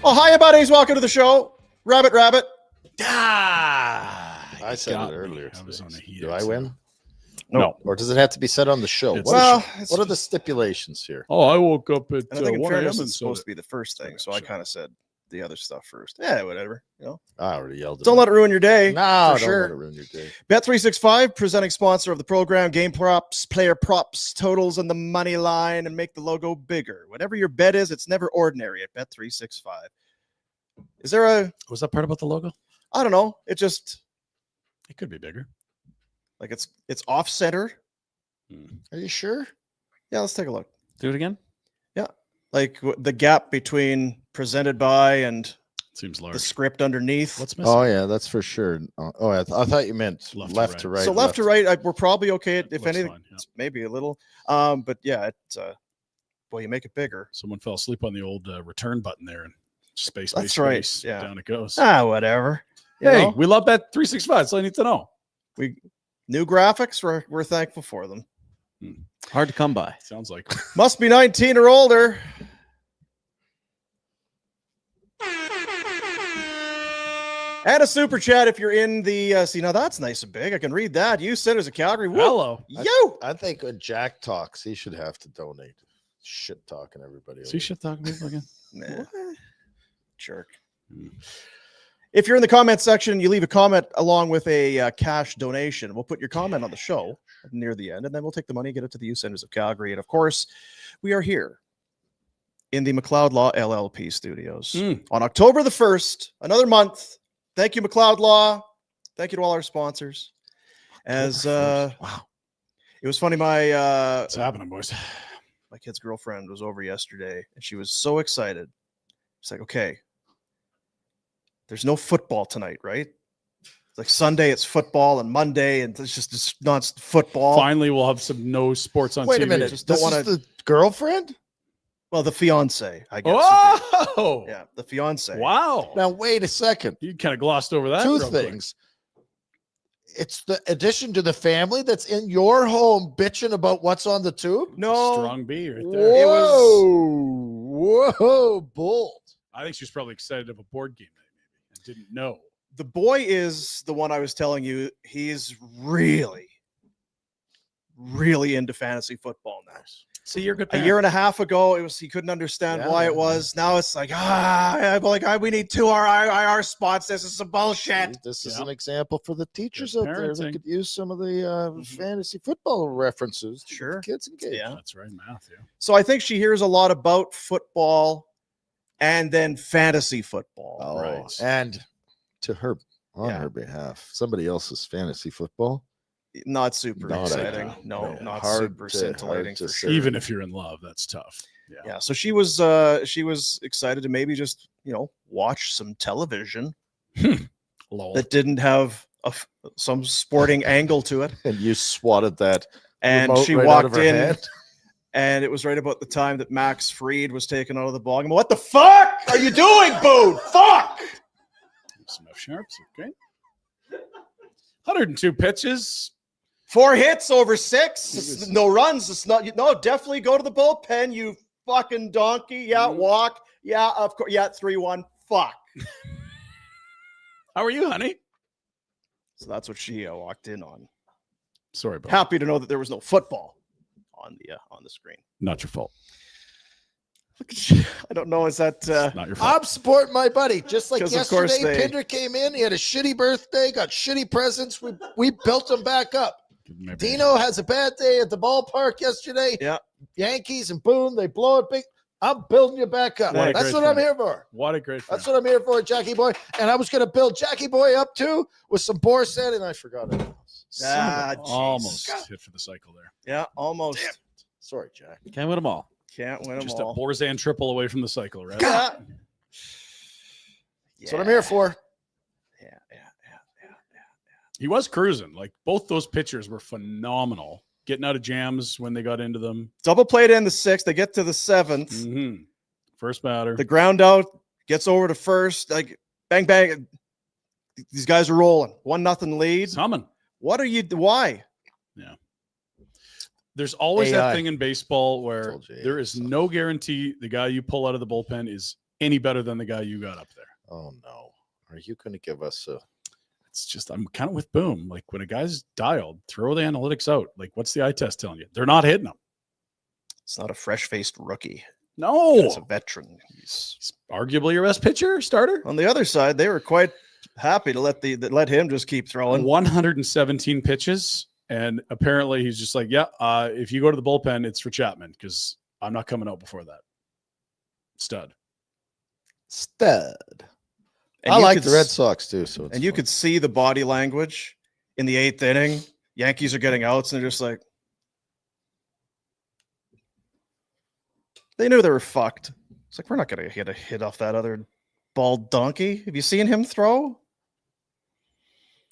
Oh, hiya, buddies. Welcome to the show. Rabbit. I said it earlier. I was on a heat. Do I win? No. Or does it have to be said on the show? It's What are the stipulations here? Oh, I woke up at And I think in 1 a.m. fairness, and it's saw supposed it. to be the first thing, so I Sure. kind of said the other stuff first. Yeah, whatever. You know, I already yelled at don't let it ruin your day. No, for don't sure. let it ruin your day. Bet365, presenting sponsor of the program, game props, player props, totals, and the money line, and make the logo bigger. Whatever your bet is, it's never ordinary at Bet365. Is there a? Was that part about the logo? I don't know. It just It could be bigger. like it's off center. Are you sure? Yeah, let's take a look. Do it again. Like the gap between presented by and Seems large. the script underneath. What's missing? Oh, yeah, that's for sure. Oh, I thought you meant left to right. So left to right, we're probably okay. If Looks anything, fine, yeah. it's maybe a little. But yeah, it's boy, you make it bigger. Someone fell asleep on the old return button there, and space. That's right, Space, yeah. down it goes. Whatever. You Hey, know? we love Bet 365. That's all you need to know. We new graphics. We're thankful for them. Hard to come by. Sounds like Must be 19 or older. And a super chat if you're in the see now that's nice and big. I can read that. You said as a Calgary. Woo! hello. You. I think when Jack talks, he should have to donate. Shit talking everybody. See shit talking people again. Nah. Jerk. Hmm. If you're in the comment section, you leave a comment along with a cash donation. We'll put your comment on the show near the end, and then we'll take the money, get it to the Youth Centers of Calgary. And of course, we are here in the McLeod Law LLP studios on October the 1st, another month. Thank you, McLeod Law. Thank you to all our sponsors. As wow. it was funny, my What's happening, boys? my kid's girlfriend was over yesterday, and she was so excited. She's like, okay, there's no football tonight, right? It's like Sunday, it's football, and Monday, and it's just not football. Finally, we'll have some no sports on Wait TV. a minute. Just don't This wanna- is the girlfriend? Well, the fiance, I guess. Oh, Yeah, the fiance. wow. Now, wait a second. You kind of glossed over that. Two real quick. things. It's the addition to the family that's in your home bitching about what's on the tube. No, Strong B right there. It was- Whoa, bold. I think she was probably excited of a board game night, maybe, and didn't know. the boy is the one I was telling you. He's really into fantasy football now. See, you're a good. A year and a half ago, he couldn't understand Yeah, why it yeah. was. Now it's like, we need 2 IR spots. This is some bullshit. This is Yeah. an example for the teachers Good out there that parenting. could use some of the fantasy football references. to get Sure. the kids engaged. Yeah. That's right, math. Yeah. So I think she hears a lot about football and then fantasy football. Oh, Right. and to her on Yeah. her behalf, somebody else's fantasy football. Not super Not exciting. ideal. No, No, not hard super to- scintillating hard to for say. sure. Even if you're in love, that's tough. Yeah. Yeah, so she was excited to maybe just watch some television Lol. that didn't have some sporting angle to it, And you swatted that and remote she right out of walked her in, hand. and it was right about the time that Max Fried was taken out of the ball game. What the fuck are you doing, Boo? Fuck! Some F sharps. Okay. 102 pitches. 4 hits over 6. No runs. It's not. No, definitely go to the bullpen. You fucking donkey. Yeah, walk. Yeah, of course. Yeah, 3-1. Fuck. How are you, honey? So that's what she walked in on. Sorry, bro. Happy to know that there was no football on the screen. Not your fault. I don't know. Is that Not your fault. I'm supporting my buddy. Just like 'Cause of course yesterday, they- Pinder came in. He had a shitty birthday, got shitty presents. We built him back up. Maybe- Dino has a bad day at the ballpark yesterday. Yeah. Yankees and boom, they blow it big. I'm building you back up. What a That's great what I'm friend. here for. What a great friend. That's what I'm here for, Jackie Boy. And I was going to build Jackie Boy up too with some Borset, and I forgot it. Almost jeez. hit for the cycle there. Yeah, almost. Damn. Sorry, Jack. Can't win them all. Can't win them Just all. a Borzan triple away from the cycle, right? Yeah. That's what I'm here for. Yeah. He was cruising. Like both those pitchers were phenomenal. Getting out of jams when they got into them. Double played in the 6th. They get to the 7th. Mm-hmm. First batter. The ground out gets over to first. Like bang bang. These guys are rolling. 1-0 lead. It's humming. What are you? Why? There's always AI. that thing in baseball where Told you, there is so. no guarantee the guy you pull out of the bullpen is any better than the guy you got up there. Oh no. Are you going to give us a? It's just, I'm kind of with Boom. Like when a guy's dialed, throw the analytics out. Like what's the eye test telling you? They're not hitting him. It's not a fresh-faced rookie. No. It's a veteran. He's arguably your best pitcher, starter. On the other side, they were quite happy to let him just keep throwing. 117 pitches. And apparently he's just like, yeah, if you go to the bullpen, it's for Chapman because I'm not coming out before that. Stud. And I you like could the Red Sox too. So it's and you fun. could see the body language in the 8th inning. Yankees are getting outs, and they're just like, they knew they were fucked. It's like, we're not going to get a hit off that other bald donkey. Have you seen him throw?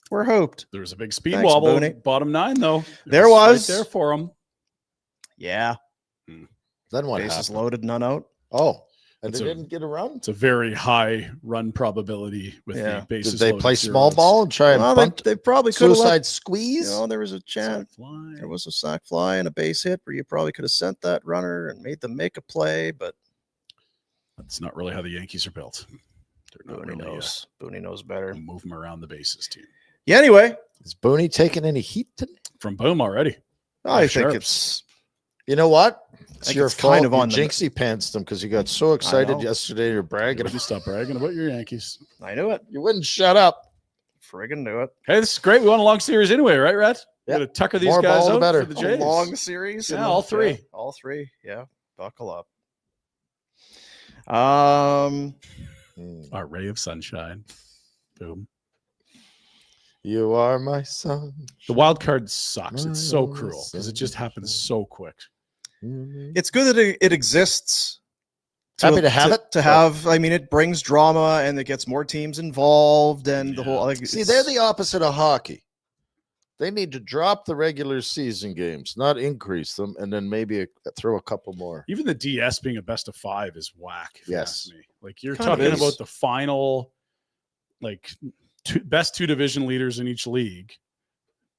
We're hooped. There was a big speed Thanks, wobble. Booney. Bottom 9, though. There was. Right there for him. Yeah. Then what Bases happened? loaded, none out. Oh, and It's they a- didn't get a run. It's a very high run probability with Yeah. the bases Did they loaded play small zeros. ball and try and Well, bunt? they probably could have Suicide let, squeeze. there was a chance. Sack fly. There was a sack fly and a base hit where you probably could have sent that runner and made them make a play, but That's not really how the Yankees are built. They're not Booney really knows. Booney knows better. a move them around the bases team. Yeah, anyway, Is Booney taking any heat today? From Boom already. I Sure. think it's You know what? It's think your it's fault. kind of You on the- jinxy pantsed them because you got so excited know. yesterday. You're bragging. You stop bragging about your Yankees. I knew it. You wouldn't shut up. Friggin' knew it. Hey, this is great. We won a long series anyway, right, Rat? Yeah. Got to tucker these More guys ball, the out better. for the A Jays. long series. Yeah, all three. Yeah, all three. Yeah. Buckle up. Um, Our ray of sunshine. Boom. You are my son. The wild card sucks. It's so My cruel because it just happens sunshine. so quick. it's good that it exists. Happy to have it. To have, I mean, it brings drama and it gets more teams involved and the Yeah. whole. Like, See, it's- they're the opposite of hockey. They need to drop the regular season games, not increase them, and then maybe throw a couple more. Even the DS being a best of 5 is whack. if you Yes. ask me. Like you're Kind of talking is. about the final, like best 2 division leaders in each league.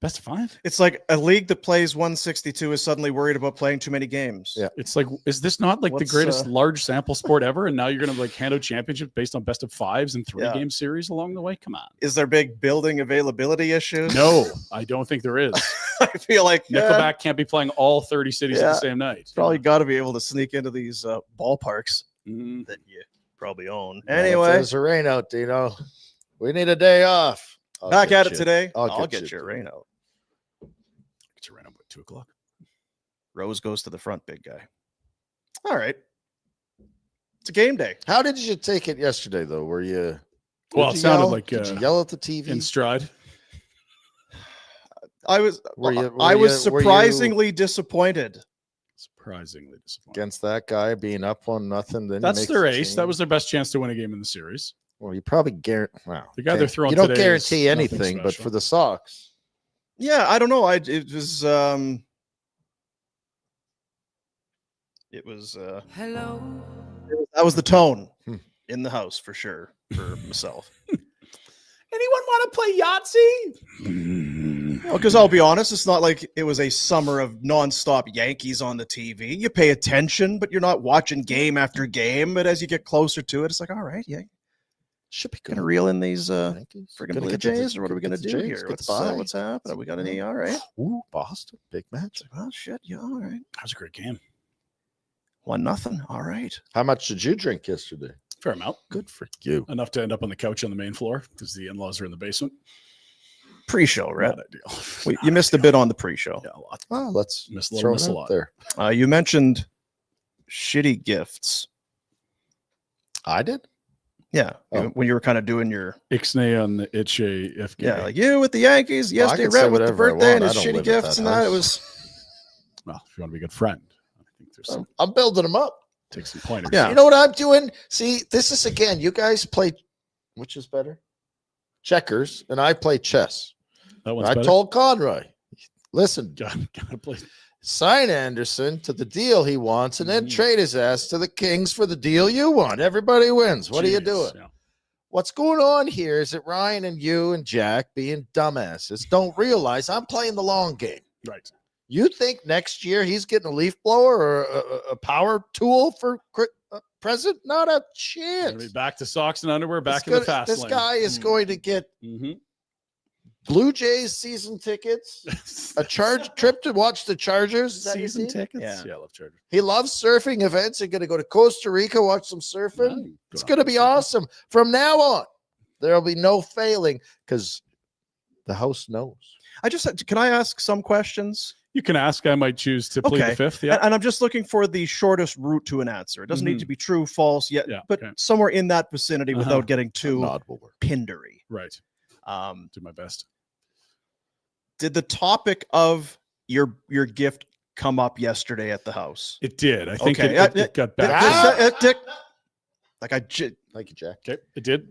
Best of 5. It's like a league that plays 162 is suddenly worried about playing too many games. Yeah. It's like, is this not like the What's, greatest large sample sport ever? And now you're going to like hand out championships based on best of 5s and 3 Yeah. game series along the way? Come on. Is there big building availability issues? No, I don't think there is. I feel like Nickelback can't be playing all 30 cities at Yeah. the same night. probably got to be able to sneak into these ballparks Mhm. that you probably own. Well, if Anyway, there's a rain out, Dino. We need a day off. I'll back get at it you. today. I'll I'll get get you your today. rain out. Get you right up at 2 o'clock. Rose goes to the front, big guy. All right. It's a game day. How did you take it yesterday, though? Were you? Well, did it you sounded yell? like Did you yell at the TV? in stride. I was Were you- I were was you- were you- surprisingly disappointed. Surprisingly disappointed. Against that guy being up 1-0. Then That's he makes their the ace. That change. was their best chance to win a game in the series. Well, you probably guarantee. Wow, The guy they're throwing You don't today is guarantee nothing anything, but special. for the Sox, Yeah, I don't know. It was Hello. that was the tone Hmm. in the house for sure for myself. Anyone want to play Yahtzee? Because I'll be honest, it's not like it was a summer of nonstop Yankees on the TV. You pay attention, but you're not watching game after game. But as you get closer to it, it's like, all right, yeah, should be gonna good. reel in these Yankees. friggin' Gonna Blue get the- Jays, or what are we get gonna the do Jays, here? get the bye. What's happening? Are we got any? All right. Ooh, Boston, big match. Oh shit, yeah, all right. That was a great game. 1-0. All right. How much did you drink yesterday? Fair amount. Good for you. Enough to end up on the couch on the main floor because the in-laws are in the basement. Pre-show, right? Not ideal. You missed a bit on the pre-show. Yeah, a lot. Well, let's Miss a little, throw miss it a out lot. there. You mentioned shitty gifts. I did. Yeah, Oh. when you were kind of doing your Ixnay on the Itche FK. like you with the Yankees Well, I yesterday, can say Red with the whatever I birthday and want. his I don't shitty live at gifts that and that. It house. was Well, if you want to be a good friend, I think there's some I'm building them up. take some pointers. Yeah. You know what I'm doing? See, this is again. You guys play, which is better? Checkers, and I play chess. That one's I better. told Conroy, listen, Gotta play. sign Anderson to the deal he wants, and then Mhm. trade his ass to the Kings for the deal you want. Everybody wins. What are you Jeez, doing? yeah. What's going on here is that Ryan and you and Jack, being dumbasses, don't realize I'm playing the long game. Right. You think next year he's getting a leaf blower or a power tool for present? Not a Gonna chance. be back to socks and underwear, back It's in the gonna- fast this lane. guy is going to get Mhm. Blue Jays season tickets, a trip to watch the Chargers. Is that your Season team? tickets. Yeah. Yeah, I love Chargers. He loves surfing events. He's going to go to Costa Rica, watch some surfing. No, It's go going to on. be awesome. From now on, there'll be no failing because the house knows. Can I ask some questions? You can ask. I might choose to plead Okay. the fifth. Yeah. And I'm just looking for the shortest route to an answer. It doesn't need to be true, false, yet, Yeah, but okay. somewhere in that vicinity without getting A too nod will work. pindery. Right. Do my best. Did the topic of your gift come up yesterday at the house? It did. I think Okay. it got back. Like Thank you, Jack. Okay. It did.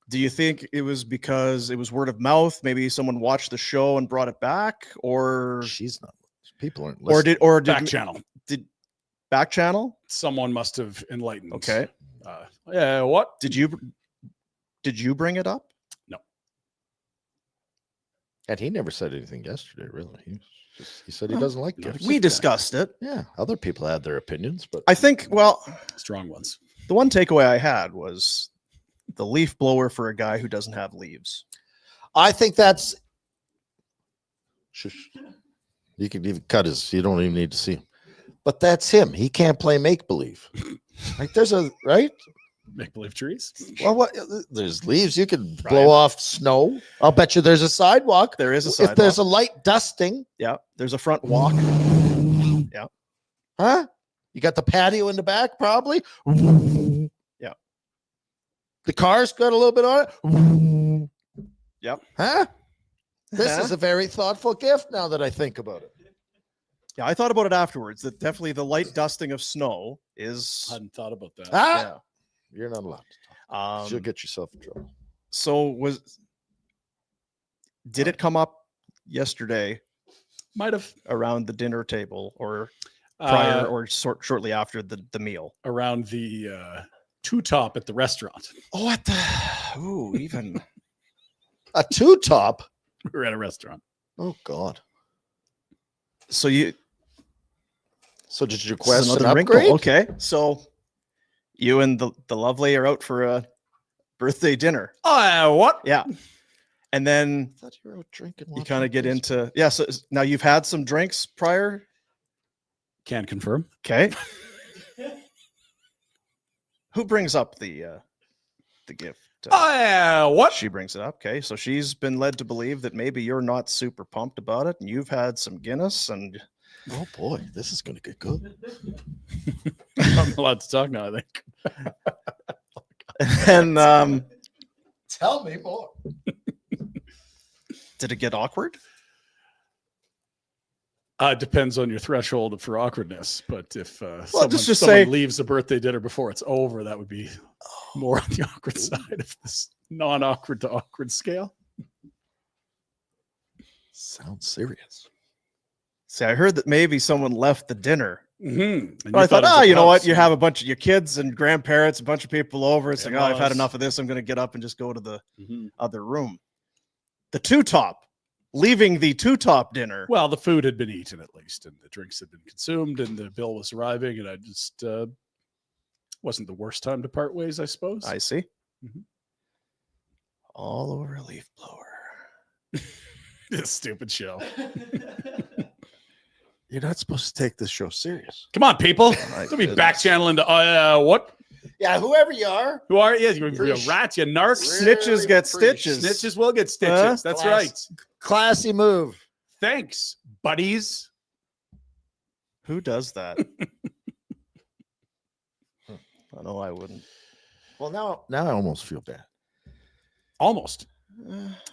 do you think it was because it was word of mouth? Maybe someone watched the show and brought it back, or She's not. People aren't listening. or did Back channel. Did back channel? Someone must have enlightened. Okay. Yeah. What? Did you bring it up? And he never said anything yesterday, really. He said he doesn't like gifts. We discussed it. Yeah, other people had their opinions, but I think. Well, Strong ones. the one takeaway I had was the leaf blower for a guy who doesn't have leaves. I think that's. Shush. You can even cut his. You don't even need to see him. But that's him. He can't play make believe. Like there's a right. Make believe trees. Well, what? There's leaves. You can blow off snow. I'll bet you there's a sidewalk. There is a sidewalk. If there's a light dusting, Yeah, there's a front walk. huh? You got the patio in the back, probably. Yeah. The car's got a little bit on it. Yep. Huh? This Huh? is a very thoughtful gift now that I think about it. Yeah, I thought about it afterwards. That definitely the light dusting of snow is. Hadn't thought about that. Ah, you're not allowed to talk. You'll Um, get yourself in trouble. so did it come up yesterday Might have. around the dinner table or prior Uh, or shortly after the meal? around the two top at the restaurant. Oh, at the even A two-top. We were at a restaurant. Oh God. so you So did you this is request an another wrinkle. upgrade? Okay, so you and the lovely are out for a birthday dinner. What? Yeah, and then I thought you were out drinking. you watching kind of get baseball. into so now you've had some drinks prior. Can confirm. Okay. Who brings up the gift? What? She brings it up. Okay, so she's been led to believe that maybe you're not super pumped about it, and you've had some Guinness, and Oh boy, this is going to get good. I'm allowed to talk now, I think. and Tell me more. did it get awkward? Depends on your threshold for awkwardness. But if just someone say- leaves a birthday dinner before it's over, that would be more on the awkward side of this non-awkward to awkward scale. Sounds serious. See, I heard that maybe someone left the dinner. Mm-hmm. But I thought, you know what? You have a bunch of your kids and grandparents, a bunch of people over. It's like, oh, I've had In-laws. enough of this. I'm going to get up and just go to the Mm-hmm. other room. The two-top, leaving the two-top dinner. Well, the food had been eaten at least, and the drinks had been consumed, and the bill was arriving, and I just wasn't the worst time to part ways, I suppose. I see. Mhm. All over a leaf blower. This stupid show. You're not supposed to take this show serious. Come on, people. My Don't be goodness. back channeling to what? Yeah, whoever you are. Who are you? You're a Preach. rat, you narc. Snitches get preach. stitches. Snitches will get stitches. Huh? That's Class. right. Classy move. Thanks, buddies. Who does that? I know I wouldn't. Well, now I almost feel bad. Almost.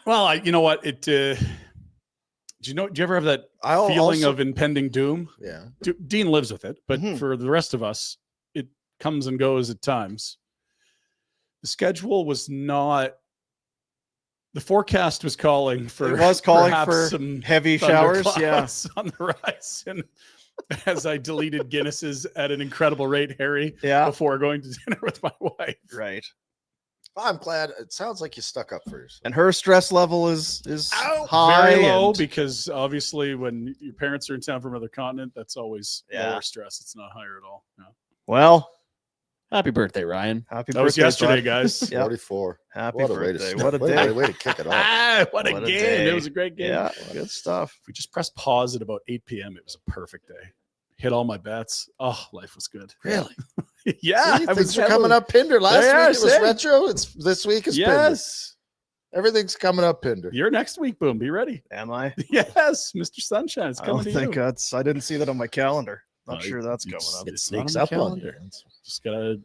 Well, you know what? Do you ever have that feeling of impending doom? Yeah. Dean lives with it, but Mhm. for the rest of us, it comes and goes at times. The schedule was not. The forecast was calling for. It was calling perhaps for some heavy showers. Yeah. thunderclouds on the horizon. As I deleted Guinnesses at an incredible rate, Harry, Yeah. before going to dinner with my wife. Right. I'm glad. It sounds like you stuck up for yourself. And her stress level is Ow! high. Very low and- because obviously when your parents are in town from another continent, that's always Yeah. lower stress. It's not higher at all. No. well, Happy birthday, Ryan. Happy That was birthday, yesterday, bud. guys. Yeah. 44. Happy What a way to birthday. start. What a Way day. way to kick it off. What a What a game. day. It was a great game. Yeah, good stuff. If we just pressed pause at about 8 p.m., it was a perfect day. Hit all my bets. Oh, life was good. Really? Yeah. See, I things was are coming up, Pinder. Last They are, week it was same. retro. It's this week is Pinder. Yes. Everything's coming up, Pinder. You're next week, Boom. Be ready. Am I? Yes, Mr. Sunshine is I coming don't to think you. I didn't see that on my calendar. Not No, sure that's you coming just- up. It It's not sneaks on the up on you. calendar. Just gotta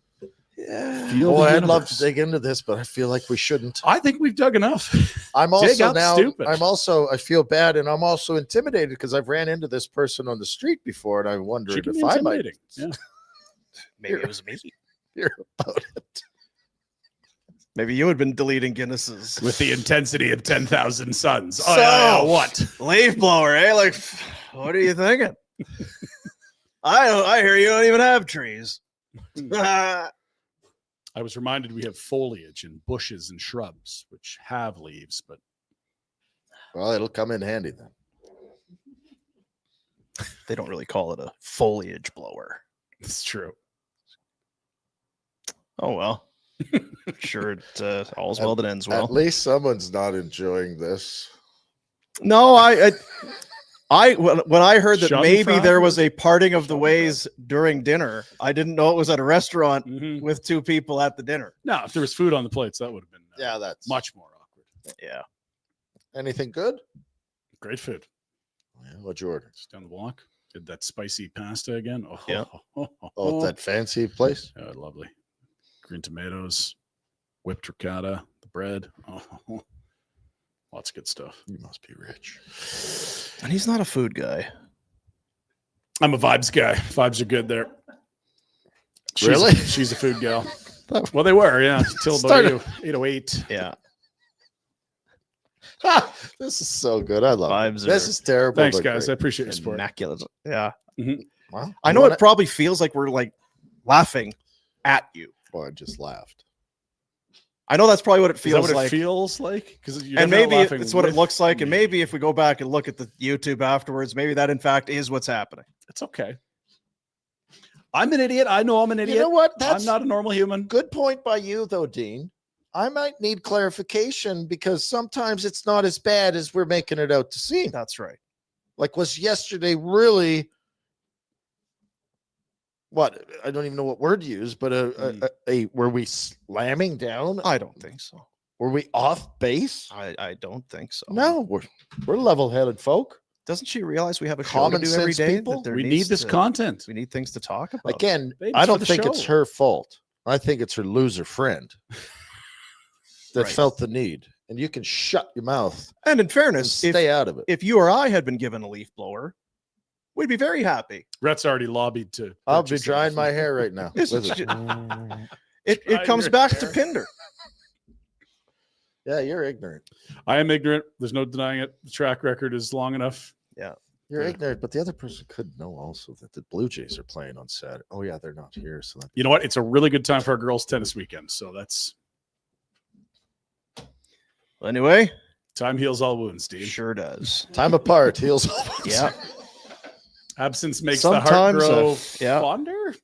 Yeah. feel Boy, the I'd love to universe. dig into this, but I feel like we shouldn't. I think we've dug enough. I'm Dig also up now. stupid. I feel bad, and I'm also intimidated because I've ran into this person on the street before, and I wondered She can if be I might intimidating. Yeah. Maybe it was me. hear about it. Maybe you had been deleting Guinnesses. With the intensity of 10,000 suns. So- What? Leaf blower, eh? Like, what are you thinking? I hear you don't even have trees. I was reminded we have foliage and bushes and shrubs, which have leaves, but Well, it'll come in handy then. They don't really call it a foliage blower. it's true. Oh well. Sure, it all's well that ends well. At least someone's not enjoying this. No, when I heard that maybe there was Schadenfreude? a parting of the Schadenfreude? ways during dinner, I didn't know it was at a restaurant Mhm. with two people at the dinner. No, if there was food on the plates, that would have been Yeah, that's much more awkward. Yeah. Anything good? Great food. Yeah, what'd you order? Just down the block. Did that spicy pasta again. Oh, Yeah. Oh, that fancy place. Yeah, lovely. Green tomatoes, whipped ricotta, the bread. Oh, lots of good stuff. You must be rich. And he's not a food guy. I'm a vibes guy. Vibes are good there. Really? She's a food gal. Well, they were, yeah. Till about Started- 8:08. Yeah. This is so good. I love Vibes it. This are is terrible. Thanks, but guys. I great. appreciate your support. Immaculate. Yeah. Well, I you know wanna- it probably feels like we're like laughing at you. Oh, I just laughed. I know that's probably what it Is that feels what it like. feels like? Because And maybe it's what it looks like. And maybe if we go back and look at the YouTube afterwards, maybe that in fact is what's happening. it's okay. I'm an idiot. I know I'm an idiot. You know what? I'm That's not a normal human. good point by you, though, Dean. I might need clarification because sometimes it's not as bad as we're making it out to seem. That's right. Like, was yesterday really what? I don't even know what word to use, but a were we slamming down? I don't think so. Were we off base? I don't think so. No, we're level-headed folk. Doesn't she realize we have a show Common to do every sense day? people? That there We needs need this to- content. We need things to talk about. Again, Babe, I it's for don't the think it's show. her fault. I think it's her loser friend that Right. felt the need. And you can shut your mouth And in and fairness, stay out of it. if you or I had been given a leaf blower, we'd be very happy. Rhett's already lobbied to. I'll be purchase drying it. my hair right now. This with is it. ju- Drying It comes your back to hair. Pinder. Yeah, you're ignorant. I am ignorant. There's no denying it. The track record is long enough. You're Yeah. ignorant, but the other person could know also that the Blue Jays are playing on Saturday. Oh yeah, they're not here, so that You know what? It's a really good time for our girls' tennis weekend. So that's Anyway, time heals all wounds, Steve. sure does. time apart heals. Yeah. Absence makes the heart Sometimes, grow yeah. fonder.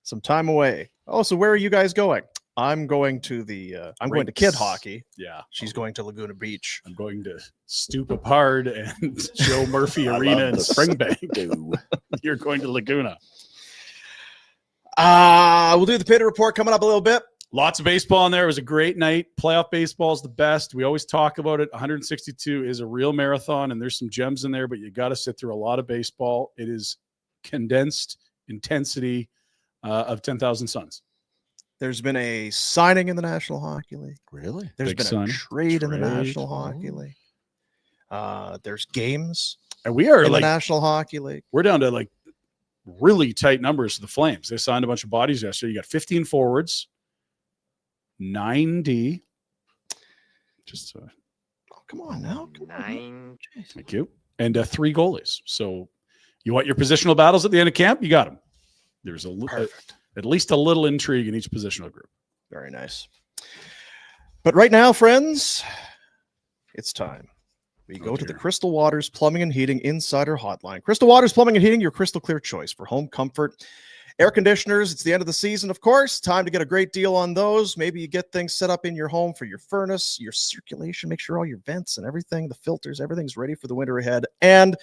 Some time away. Oh, so where are you guys going? I'm going to I'm going to kid Rinks. hockey. Yeah. She's going to Laguna Beach. I'm going to Stoop Apart and Joe Murphy I Arena love in the Springbank. You're going to Laguna. We'll do the Pinder Report coming up a little bit. Lots of baseball in there. It was a great night. Playoff baseball is the best. We always talk about it. 162 is a real marathon, and there's some gems in there, but you got to sit through a lot of baseball. It is condensed intensity of 10,000 suns. There's been a signing in the National Hockey League. Really? There's Big been signing. a trade in the Trade. National Hockey League. There's games And we are in like, the National Hockey League. we're down to like really tight numbers for the Flames. They signed a bunch of bodies yesterday. You got 15 forwards, 9D. Just Oh, come on now. Come on. thank you. And 3 goalies. So you want your positional battles at the end of camp? You got them. There's Perfect. at least a little intrigue in each positional group. Very nice. But right now, friends, it's time. We Oh, go to the dear. Crystal Waters Plumbing and Heating Insider Hotline. Crystal Waters Plumbing and Heating, your crystal clear choice for home comfort Air conditioners, it's the end of the season, of course. Time to get a great deal on those. Maybe you get things set up in your home for your furnace, your circulation. Make sure all your vents and everything, the filters, everything's ready for the winter ahead. And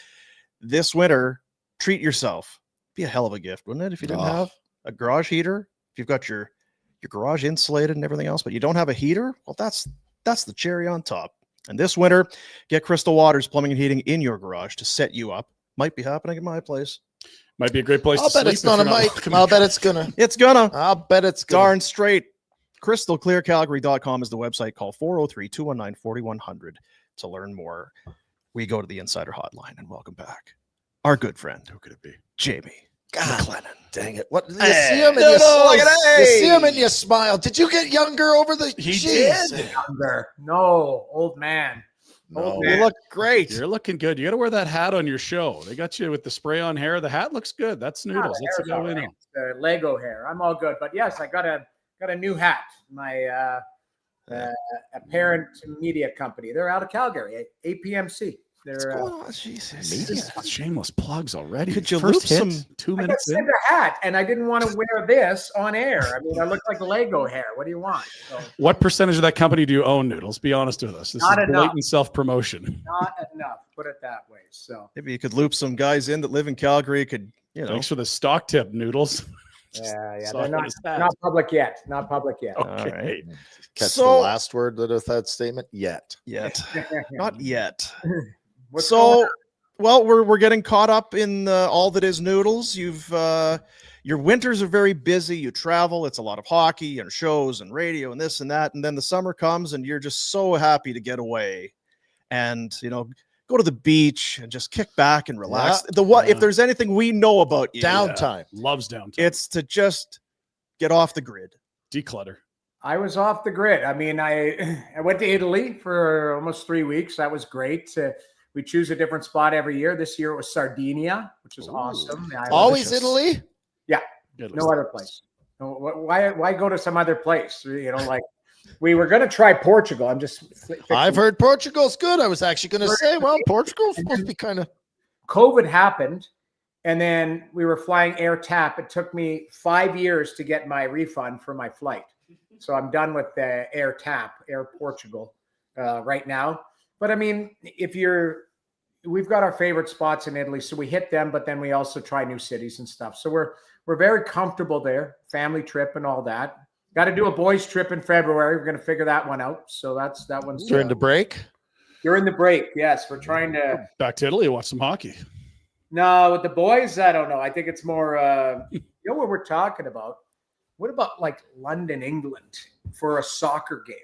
this winter, treat yourself. Be a hell of a gift, wouldn't it, if you didn't have a garage heater? If you've got your garage insulated and everything else, but you don't have a heater, well, that's the cherry on top. And this winter, get Crystal Waters Plumbing and Heating in your garage to set you up. Might be happening at my place. Might be a great place I'll to bet sleep. it's gonna, Mike. I'll bet it's gonna. It's gonna. I'll bet it's gonna. Darn straight. CrystalClearCalgary.com is the website. Call 403-219-4100 to learn more. We go to the Insider Hotline and welcome back our good friend. Who could it be? Jamie God, McLennan. dang it! What you Hey, see him and no, you, no, look at you that. see him and you smile. Did you get younger over the? He Jeez. did. Younger. No, old man. No. You look great. You're looking good. You got to wear that hat on your show. They got you with the spray on hair. The hat looks good. That's Noodles. the That's the hair's guy all we right. know. The Lego hair. I'm all good. But yes, I got a new hat. My apparent media company. They're out of Calgary. APMC. What's They're going on? Jesus. Media. Shameless plugs already. Could you First loop hit, some- 2 I got minutes in? sent a hat, and I didn't want to wear this on air. I mean, I look like Lego hair. What do you want? So, What percentage of that company do you own, Noodles? Be honest with us. This Not is enough. blatant self-promotion. not enough. Put it that way. So Maybe you could loop some guys in that live in Calgary. Could, Thanks for the stock tip, Noodles. yeah, saw they're his hat. not public yet. Not public yet. Okay. All right. Catch So- the last word of that statement. Yet. Yet. Not yet. What's going So, on? well, we're getting caught up in all that is Noodles. You've your winters are very busy. You travel. It's a lot of hockey and shows and radio and this and that. And then the summer comes and you're just so happy to get away and, go to the beach and just kick back and relax. If there's anything we know about you, Downtime. Loves downtime. it's to just get off the grid. Declutter. I was off the grid. I mean, I went to Italy for almost 3 weeks. That was great. We choose a different spot every year. This year it was Sardinia, which is awesome. Always Delicious. Italy. Good. No other place. No, why go to some other place? We were going to try Portugal. I'm just I've heard Portugal's good. I was actually going to say, well, Portugal's supposed to be kind of. COVID happened, and then we were flying air TAP. It took me 5 years to get my refund for my flight. So I'm done with the air TAP, Air Portugal, right now. But I mean, we've got our favorite spots in Italy, so we hit them, but then we also try new cities and stuff. So we're very comfortable there, family trip and all that. Got to do a boys trip in February. We're going to figure that one out. So that one's During the break. during the break. Yes, we're trying to. Back to Italy, watch some hockey. No, with the boys, I don't know. I think it's more. What we're talking about. What about like London, England, for a soccer game?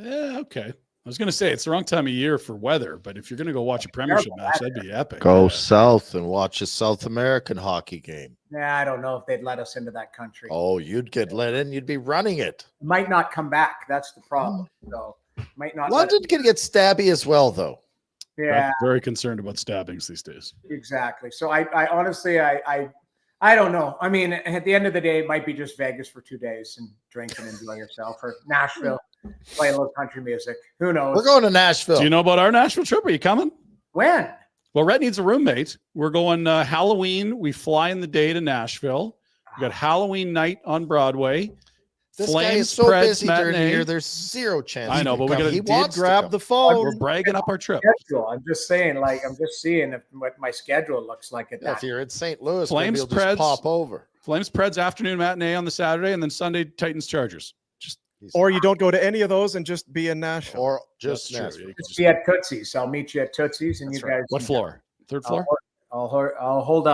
Yeah, okay. I was going to say it's the wrong time of year for weather, but if you're going to go watch a Premiership match, that'd be epic. Go Yeah. south and watch a South American hockey game. Nah, I don't know if they'd let us into that country. Oh, you'd get let in. You'd be running it. Might not come back. That's the problem. So might not. London can get stabby as well, though. Yeah, Very concerned about stabbings these days. exactly. So I honestly, I don't know. I mean, at the end of the day, it might be just Vegas for 2 days and drink and enjoy yourself, or Nashville, play a little country music. Who knows? We're going to Nashville. Do you know about our Nashville trip? Are you coming? When? Well, Rhett needs a roommate. We're going Halloween. We fly in the day to Nashville. We got Halloween night on Broadway. This guy is so Preds busy during the matinee. year. There's zero chance. I he know, can but we come. gotta He did wants to Grab come. the phone. We're bragging up our trip. Schedule. I'm just saying, I'm just seeing what my schedule looks like at Yeah, that. if you're in St. Louis, Flames, maybe you'll just Preds. pop over. Flames Preds afternoon matinee on the Saturday, and then Sunday Titans Chargers. Just Or you don't go to any of those and just be in Nashville. Or just that's true. Nashville. You can Just just- be at Tootsie's. I'll meet you at Tootsie's, and That's you right. guys. What floor? Third floor? I'll hold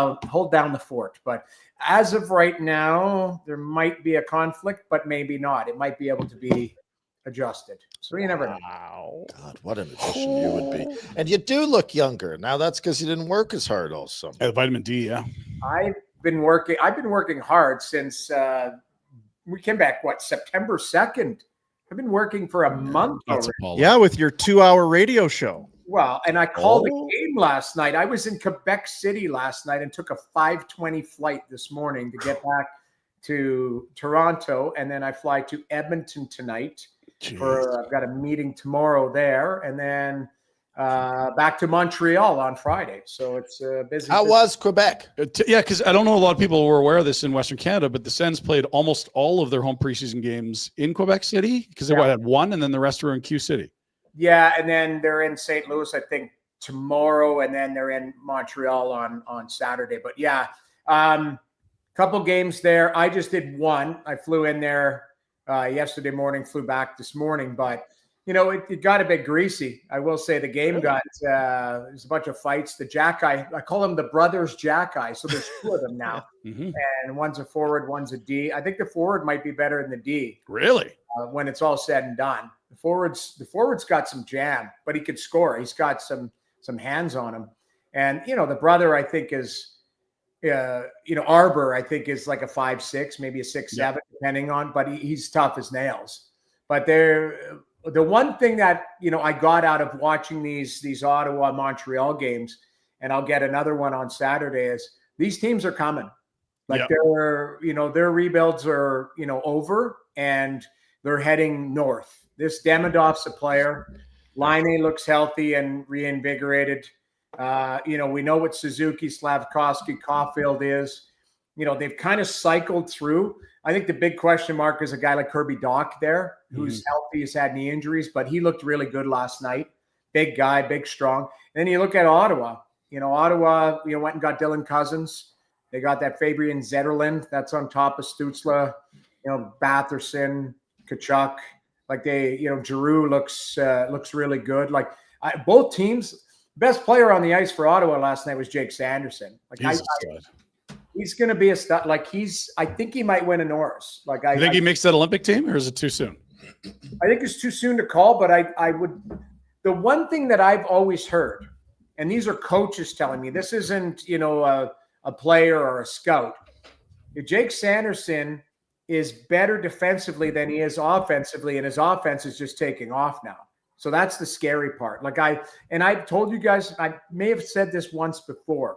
down the fort. But as of right now, there might be a conflict, but maybe not. It might be able to be adjusted. So you never know. Wow. God, what an addition you would be. And you do look younger. Now that's because you didn't work as hard all summer. Vitamin D, yeah. I've been working hard since we came back. September 2nd. I've been working for a month That's already. Apollo. Yeah, with your 2-hour radio show. Well, and I called Oh. a game last night. I was in Quebec City last night and took a 5:20 flight this morning to get back to Toronto, and then I fly to Edmonton tonight. Jeez. I've got a meeting tomorrow there, and then back to Montreal on Friday. So it's busy. How was Quebec? Yeah, because I don't know a lot of people were aware of this in Western Canada, but the Sens played almost all of their home preseason games in Quebec City because they had one, and then the rest were in Q City. Yeah, and then they're in St. Louis, I think, tomorrow, and then they're in Montreal on Saturday. But yeah, couple games there. I just did one. I flew in there yesterday morning, flew back this morning, but it got a bit greasy. I will say the game got there's a bunch of fights. The Jack Eye, I call them the brothers Jack Eye. So there's two of them now, and one's a forward, one's a D. I think the forward might be better than the D. Really? When it's all said and done, the forward's got some jam, but he could score. He's got some hands on him, and the brother I think is. Arbor, I think, is like a 5'6", maybe a 6'7", depending on, but he's tough as nails. But the one thing that, I got out of watching these Ottawa Montreal games, and I'll get another one on Saturday, is these teams are coming. Like their rebuilds are, over, and they're heading north. This Demidov's a player. Laine looks healthy and reinvigorated. We know what Suzuki, Slavkovsky, Caulfield is. They've kind of cycled through. I think the big question mark is a guy like Kirby Doc there, who's healthy, has had knee injuries, but he looked really good last night. Big guy, big, strong. And then you look at Ottawa. Ottawa, went and got Dylan Cousins. They got that Fabian Zetterlund that's on top of Stützle, Batherson, Kachuk. Like Giroux looks really good. Like both teams. Best player on the ice for Ottawa last night was Jake Sanderson. Like he's going to be a stud. Like I think he might win a Norris. Like I think he makes that Olympic team, or is it too soon? I think it's too soon to call, but I would. The one thing that I've always heard, and these are coaches telling me, this isn't a player or a scout. Jake Sanderson is better defensively than he is offensively, and his offense is just taking off now. So that's the scary part. I've told you guys, I may have said this once before.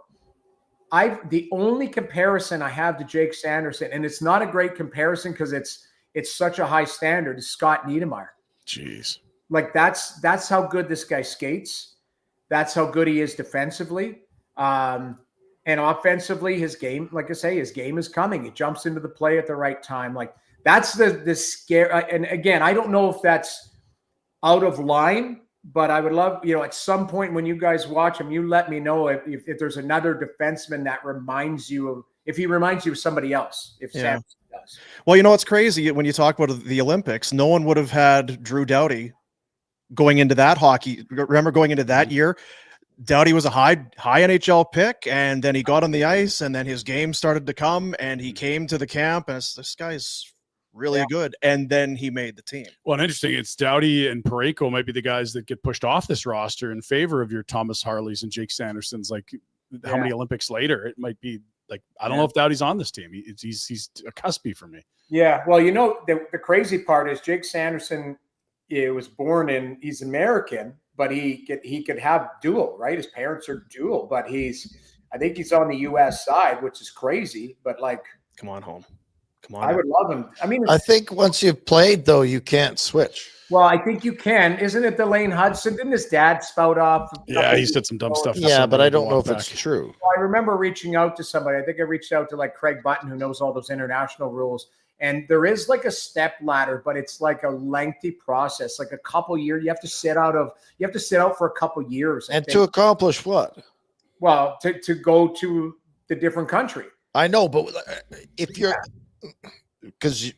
The only comparison I have to Jake Sanderson, and it's not a great comparison because it's such a high standard, is Scott Niedermayer. Jeez. Like that's how good this guy skates. That's how good he is defensively. And offensively, his game, like I say, his game is coming. He jumps into the play at the right time. Like that's the scare. And again, I don't know if that's out of line, but I would love, at some point when you guys watch him, you let me know if there's another defenseman that reminds you of, if he reminds you of somebody else, if Sam does. Well, it's crazy when you talk about the Olympics, no one would have had Drew Doughty going into that hockey. Remember going into that year, Doughty was a high NHL pick, and then he got on the ice, and then his game started to come, and he came to the camp, and this guy's really good, and then he made the team. Well, and interesting, it's Doughty and Parayko might be the guys that get pushed off this roster in favor of your Thomas Harleys and Jake Sandersons. Like, how many Olympics later? It might be like, I don't know if Doughty's on this team. He's a cuspy for me. Yeah, well, the crazy part is Jake Sanderson was born he's American, but he could have dual, right? His parents are dual, but I think he's on the U.S. side, which is crazy, but like, come on home. Come on. I would love him. I mean, I think once you've played, though, you can't switch. Well, I think you can. Isn't it Lane Hudson? Didn't his dad spout off? Yeah, he said some dumb stuff. Yeah, but I don't know if it's true. Well, I remember reaching out to somebody. I think I reached out to like Craig Button, who knows all those international rules. And there is like a step ladder, but it's like a lengthy process, like a couple years. You have to sit out for a couple years. And to accomplish what? Well, to go to the different country. I know, but if you're because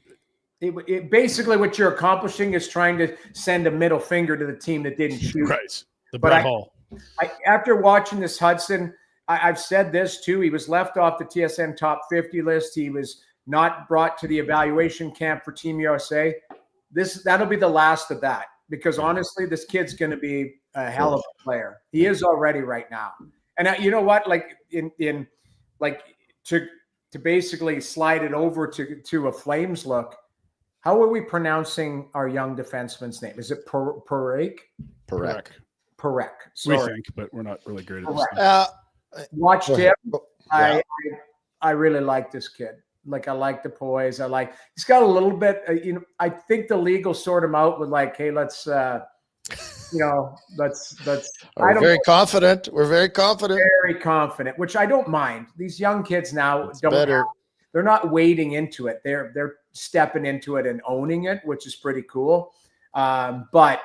it basically what you're accomplishing is trying to send a middle finger to the team that didn't shoot. Right. The Brett Hall. After watching this Hudson, I've said this too. He was left off the TSN top 50 list. He was not brought to the evaluation camp for Team USA. That'll be the last of that, because honestly, this kid's going to be a hell of a player. He is already right now. And you know what? Like to basically slide it over to a Flames look. How are we pronouncing our young defenseman's name? Is it Parekh? Parekh. We think, but we're not really great at this. Watched him. I really like this kid. Like, I like the poise. He's got a little bit, I think the league will sort him out with like, hey, let's You know, that's. We're very confident. We're very confident. Very confident, which I don't mind. These young kids now It's better. they're not wading into it. They're stepping into it and owning it, which is pretty cool. But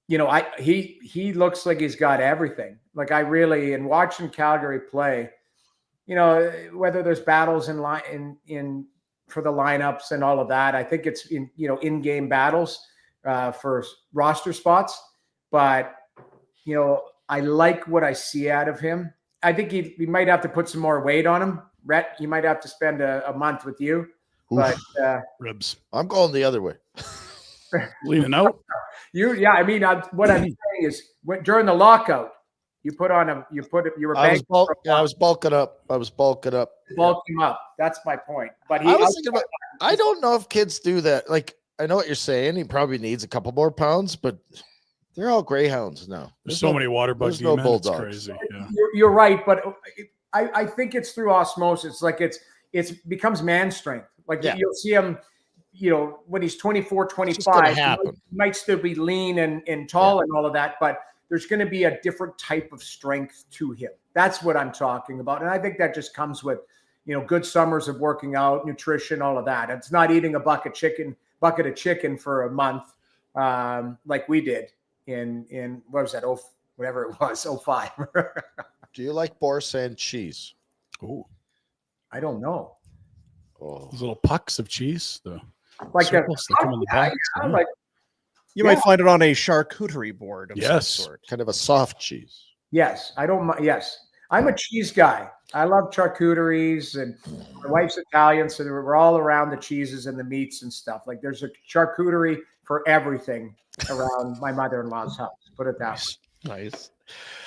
you know, he looks like he's got everything. Like I really, and watching Calgary play, you know, whether there's battles in for the lineups and all of that, I think it's in-game battles for roster spots. But you know, I like what I see out of him. I think he might have to put some more weight on him. Rhett, you might have to spend a month with you. But Ribs. I'm going the other way. Leaning out. I mean, what I'm saying is during the lockout, you were I was bulking up. Bulk him up. That's my point. But I don't know if kids do that. Like, I know what you're saying. He probably needs a couple more pounds, but they're all greyhounds now. There's so many water bugs. No It's bulldogs. crazy. Yeah. You're right, but I think it's through osmosis. Like it's becomes man strength. Like you'll see him, you know, when he's 24, 25, he might still be lean and tall and all of that, but there's going to be a different type of strength to him. That's what I'm talking about. And I think that just comes with, you know, good summers of working out, nutrition, all of that. It's not eating a bucket of chicken for a month like we did in what was that? Whatever it was, 05. Do you like Boursin cheese? Oh, I don't know. Oh, those little pucks of cheese, though. Like that. Come in the box. Like You might find it on a charcuterie board of some sort. kind of a soft cheese. Yes, I don't mind. Yes, I'm a cheese guy. I love charcuteries, and my wife's Italian, so we're all around the cheeses and the meats and stuff. Like there's a charcuterie for everything around my mother-in-law's house. Put it that way. Nice.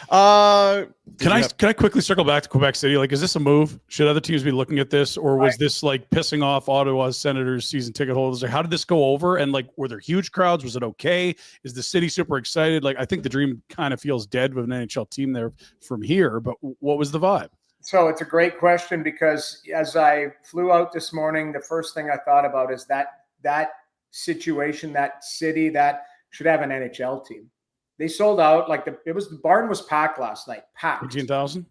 Can I quickly circle back to Quebec City? Like, is this a move? Should other teams be looking at this, or was this like pissing off Ottawa's Senators season ticket holders? Like, how did this go over? And like, were there huge crowds? Was it okay? Is the city super excited? Like, I think the dream kind of feels dead with an NHL team there from here. But what was the vibe? So it's a great question, because as I flew out this morning, the first thing I thought about is that situation, that city that should have an NHL team. They sold out. Like the barn was packed last night. Packed. 18,000?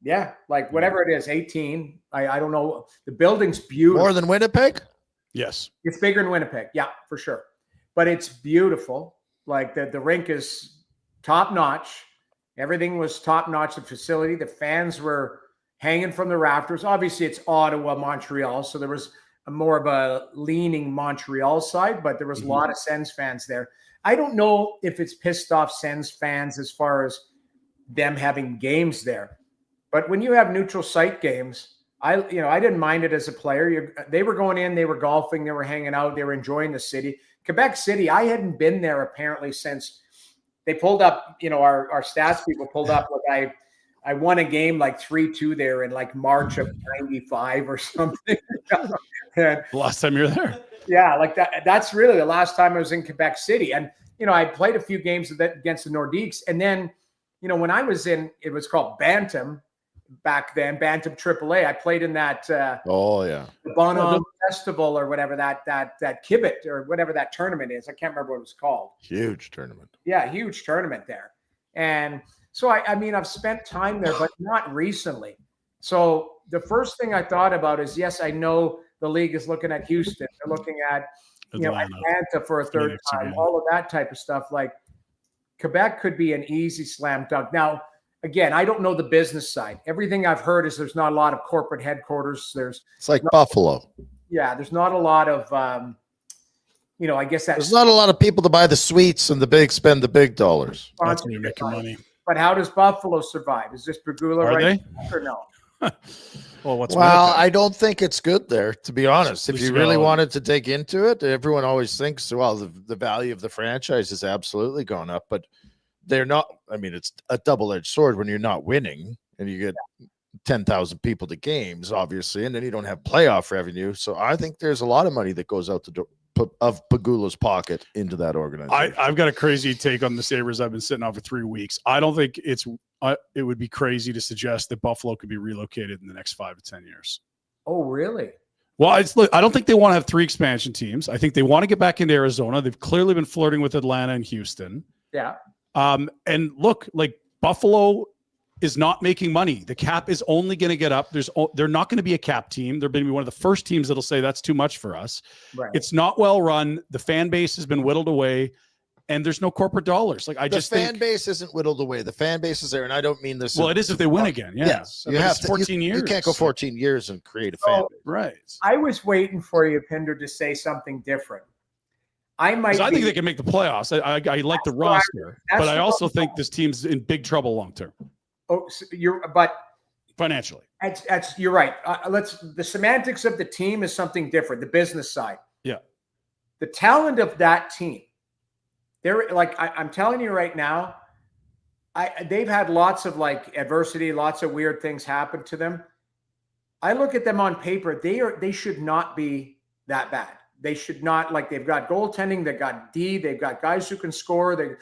Yeah, like whatever it is, 18. I don't know. The building's beautiful. More than Winnipeg? Yes. It's bigger than Winnipeg. Yeah, for sure. But it's beautiful. Like the rink is top notch. Everything was top notch. The facility, the fans were hanging from the rafters. Obviously, it's Ottawa, Montreal, so there was more of a leaning Montreal side, but there was a lot of Sens fans there. I don't know if it's pissed off Sens fans as far as them having games there, but when you have neutral site games, I didn't mind it as a player. They were going in, they were golfing, they were hanging out, they were enjoying the city. Quebec City, I hadn't been there apparently since they pulled up. You know, our stats people pulled up. Like I won a game like 3-2 there in like March of '95 or something. And, The last time you were there. yeah, like that's really the last time I was in Quebec City. And, you know, I played a few games against the Nordiques. And then, you know, when I was in, it was called Bantam back then, Bantam AAA. I played in that the Bonhomme Festival or whatever, that Kibit or whatever that tournament is. I can't remember what it was called. Huge tournament. Yeah, huge tournament there. And so, I mean, I've spent time there, but not recently. So the first thing I thought about is, yes, I know the league is looking at Houston. They're looking at, Atlanta for a third time, all of that type of stuff. Like Quebec could be an easy slam dunk. Now, again, I don't know the business side. Everything I've heard is there's not a lot of corporate headquarters. It's like Buffalo. Yeah, there's not a lot of, I guess there's not a lot of people to buy the suites and spend the big dollars. That's when you make your money. But how does Buffalo survive? Is this Pegula right or no? Well, I don't think it's good there, to be honest. If you really wanted to dig into it, everyone always thinks, well, the value of the franchise has absolutely gone up, but they're not. I mean, it's a double-edged sword when you're not winning and you get 10,000 people to games, obviously, and then you don't have playoff revenue. So I think there's a lot of money that goes out of Pegula's pocket into that organization. I've got a crazy take on the Sabres. I've been sitting on for 3 weeks. I don't think it would be crazy to suggest that Buffalo could be relocated in the next 5 to 10 years. Oh, really? Well, I don't think they want to have 3 expansion teams. I think they want to get back into Arizona. They've clearly been flirting with Atlanta and Houston. Yeah. And look, like Buffalo is not making money. The cap is only going to get up. They're not going to be a cap team. They're going to be one of the first teams that'll say that's too much for us. Right. It's not well run. The fan base has been whittled away, and there's no corporate dollars. Like the fan base isn't whittled away. The fan base is there, and I don't mean this. Well, it is if they win again. Yeah. Yes, you have 14 years. You can't go 14 years and create a fan base. Right. I was waiting for you, Pinder, to say something different. I think they can make the playoffs. I like the roster, but I also think this team's in big trouble long term. Oh, so Financially. You're right. The semantics of the team is something different. The business side. Yeah. The talent of that team. I'm telling you right now, they've had lots of adversity, lots of weird things happen to them. I look at them on paper. They should not be that bad. They should not, they've got goaltending, they've got D, they've got guys who can score. They've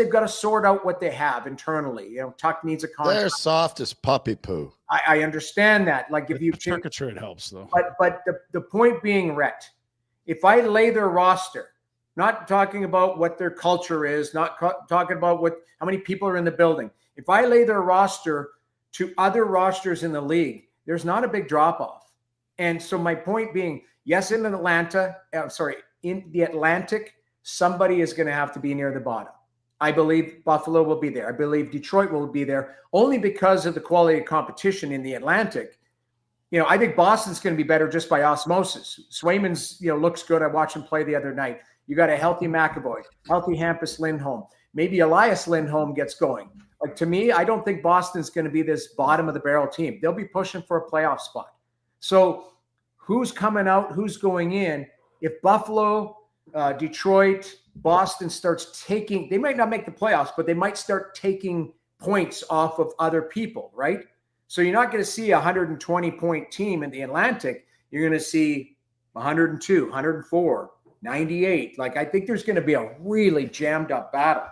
got to sort out what they have internally. Tuck needs a contract. They're soft as puppy poo. I understand that. If you caricature, it helps though. But the point being, Rhett, if I lay their roster, not talking about what their culture is, not talking about how many people are in the building. If I lay their roster to other rosters in the league, there's not a big drop off. And so my point being, yes, in the Atlantic, somebody is going to have to be near the bottom. I believe Buffalo will be there. I believe Detroit will be there only because of the quality of competition in the Atlantic. I think Boston's going to be better just by osmosis. Swayman's, looks good. I watched him play the other night. You got a healthy McAvoy, healthy Hampus Lindholm. Maybe Elias Lindholm gets going. To me, I don't think Boston's going to be this bottom of the barrel team. They'll be pushing for a playoff spot. So who's coming out? Who's going in? If Buffalo, Detroit, Boston starts taking, they might not make the playoffs, but they might start taking points off of other people, right? So you're not going to see a 120-point team in the Atlantic. You're going to see 102, 104, 98. I think there's going to be a really jammed up battle.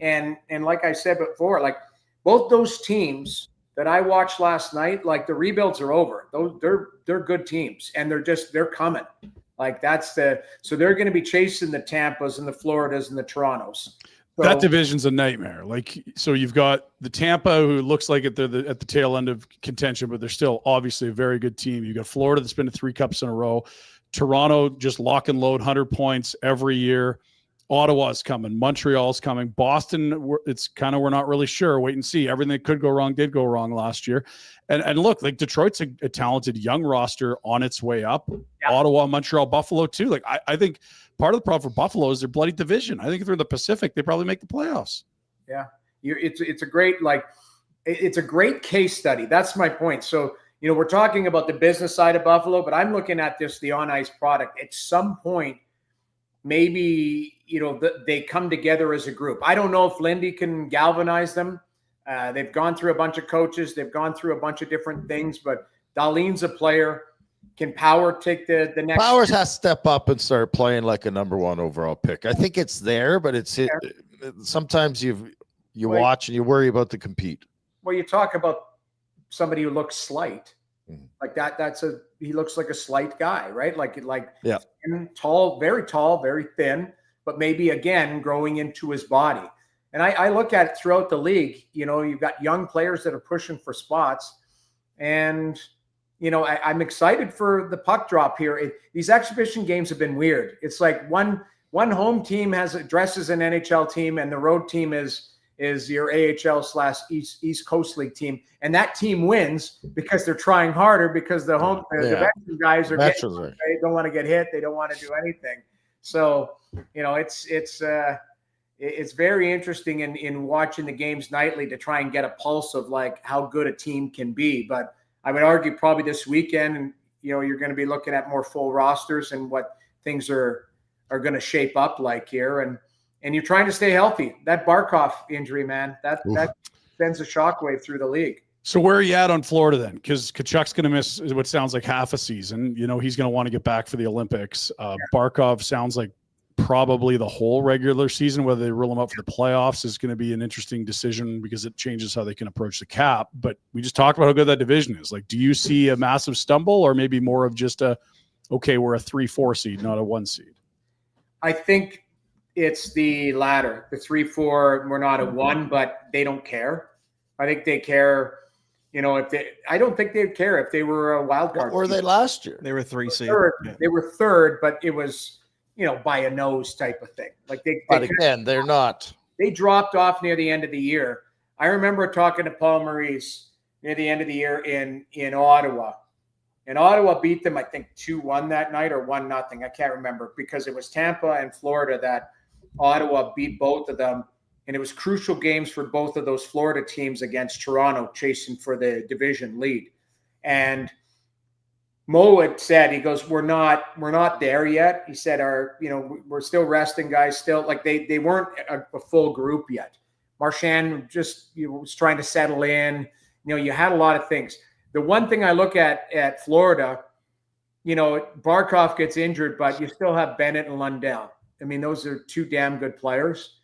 And like I said before, both those teams that I watched last night, the rebuilds are over. They're good teams, and they're coming. So they're going to be chasing the Tampas and the Floridas and the Torontos. So, that division's a nightmare. So you've got the Tampa, who looks like they're at the tail end of contention, but they're still obviously a very good team. You got Florida that's been to 3 cups in a row. Toronto just lock and load 100 points every year. Ottawa's coming. Montreal's coming. Boston, we're not really sure. Wait and see. Everything that could go wrong did go wrong last year. And look, Detroit's a talented young roster on its way up. Yeah. Ottawa, Montreal, Buffalo too. I think part of the problem for Buffalo is their bloody division. I think if they're in the Pacific, they probably make the playoffs. Yeah. It's a great, it's a great case study. That's my point. So, we're talking about the business side of Buffalo, but I'm looking at the on-ice product. At some point, maybe, they come together as a group. I don't know if Lindy can galvanize them. They've gone through a bunch of coaches. They've gone through a bunch of different things, but Darlene's a player. Can Power take the next? Powers has to step up and start playing like a number 1 overall pick. I think it's there, but sometimes you watch and you worry about the compete. Well, you talk about somebody who looks slight like that. He looks like a slight guy, right? Yeah. Tall, very thin, but maybe again, growing into his body. And I look at it throughout the league, you've got young players that are pushing for spots, and, I'm excited for the puck drop here. These exhibition games have been weird. It's one home team dresses an NHL team, and the road team is your AHL/East Coast League team. And that team wins because they're trying harder, because the veteran guys they don't want to get hit. They don't want to do anything. So, it's very interesting in watching the games nightly to try and get a pulse of how good a team can be. But I would argue probably this weekend, and, you're going to be looking at more full rosters and what things are going to shape up here. And you're trying to stay healthy. That Barkov injury, man, that sends a shockwave through the league. So where are you at on Florida then? Because Tkachuk's going to miss what sounds like half a season. He's going to want to get back for the Olympics. Barkov sounds like probably the whole regular season. Whether they rule him out for the playoffs is going to be an interesting decision, because it changes how they can approach the cap. But we just talked about how good that division is. Do you see a massive stumble, or maybe more of just we're a 3-4 seed, not a 1 seed? I think it's the latter, the 3-4. We're not a 1, but they don't care. I think they care. I don't think they'd care if they were a wild card. What were they last year? They were 3 seed. Yeah. They were third, but it was, by a nose type of thing. Like they're not. They dropped off near the end of the year. I remember talking to Paul Maurice near the end of the year in Ottawa. And Ottawa beat them, I think, 2-1 that night or 1-0. I can't remember, because it was Tampa and Florida that Ottawa beat both of them. And it was crucial games for both of those Florida teams against Toronto, chasing for the division lead. And Mo had said, he goes, we're not there yet. He said, we're still resting guys, still like they weren't a full group yet. Marchand just was trying to settle in. You had a lot of things. The one thing I look at Florida, Barkov gets injured, but you still have Bennett and Lundell. I mean, those are two damn good players.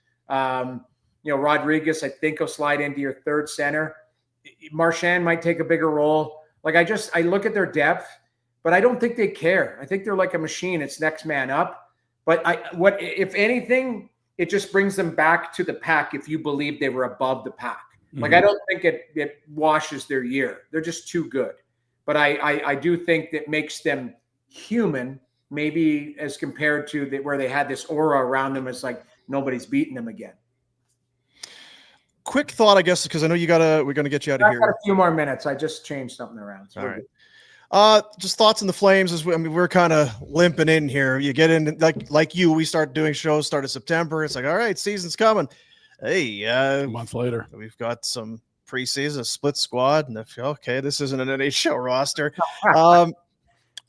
Rodriguez, I think, will slide into your third center. Marchand might take a bigger role. Like, I look at their depth, but I don't think they care. I think they're like a machine. It's next man up. But if anything, it just brings them back to the pack if you believe they were above the pack. Like, I don't think it washes their year. They're just too good. But I do think that makes them human, maybe as compared to where they had this aura around them. It's like nobody's beating them again. Quick thought, I guess, because I know we're going to get you out of here. I've got a few more minutes. I just changed something around. So all right. Just thoughts on the Flames. We're kind of limping in here. You get in like we start doing shows start of September. It's like, all right, season's coming. Hey, a month later, we've got some preseason, a split squad, and this isn't an NHL roster.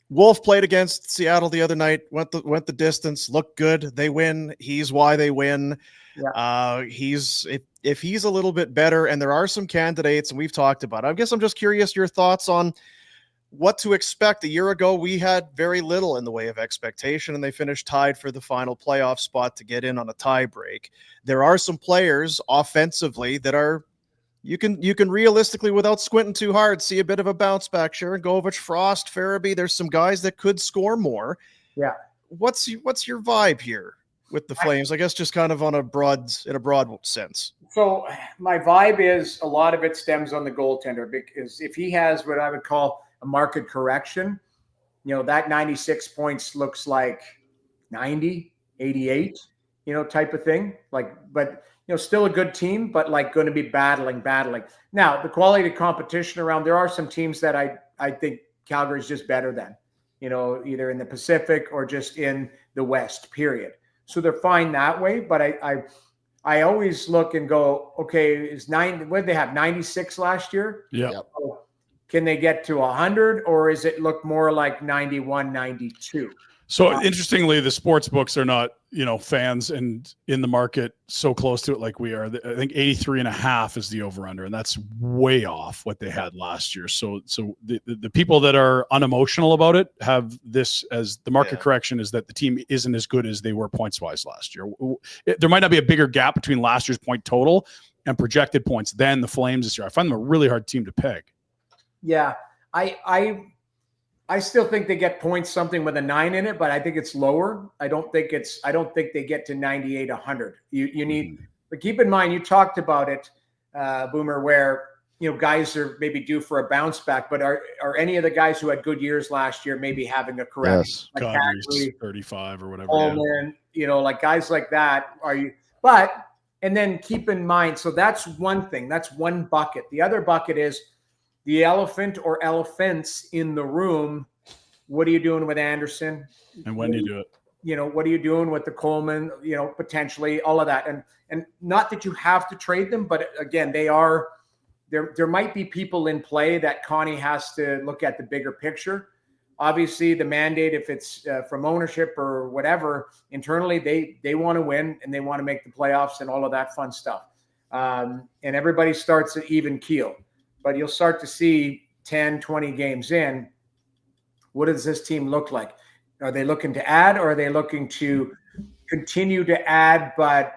Wolf played against Seattle the other night. Went the distance. Looked good. They win. He's why they win. Yeah. If he's a little bit better, and there are some candidates, and we've talked about it. I guess I'm just curious your thoughts on what to expect. A year ago, we had very little in the way of expectation, and they finished tied for the final playoff spot to get in on a tie break. There are some players offensively that are you can realistically, without squinting too hard, see a bit of a bounce back. Sharangovich, Frost, Farabee. There's some guys that could score more. Yeah. What's your vibe here with the Flames? I guess just kind of in a broad sense. So my vibe is a lot of it stems on the goaltender, because if he has what I would call a market correction, that 96 points looks like 90, 88, type of thing. But still a good team, but like going to be battling. Now, the quality of competition around, there are some teams that I think Calgary's just better than, either in the Pacific or just in the West, period. So they're fine that way. But I always look and go, okay, what did they have, 96 last year? Yeah. Yep. Can they get to 100, or is it look more like 91, 92? So interestingly, the sports books are not, fans and in the market so close to it like we are. I think 83.5 is the over/under, and that's way off what they had last year. So the people that are unemotional about it have this as the market correction, is that the team isn't as good as they were points wise last year. There might not be a bigger gap between last year's point total and projected points than the Flames this year. I find them a really hard team to peg. Yeah, I still think they get points something with a 9 in it, but I think it's lower. I don't think they get to 98, 100. You need, but keep in mind, you talked about it, Boomer, where guys are maybe due for a bounce back, but are any of the guys who had good years last year maybe having a correction? Yes, like 35 or whatever. Coleman, like guys like that. And then keep in mind, so that's one thing. That's one bucket. The other bucket is the elephant or elephants in the room. What are you doing with Anderson? And when do you do it? What are you doing with the Coleman, potentially all of that. And not that you have to trade them, but again, there might be people in play that Connie has to look at the bigger picture. Obviously the mandate, if it's from ownership or whatever, internally, they want to win and they want to make the playoffs and all of that fun stuff. And everybody starts at even keel. But you'll start to see 10, 20 games in, what does this team look like? Are they looking to add, or are they looking to continue to add, but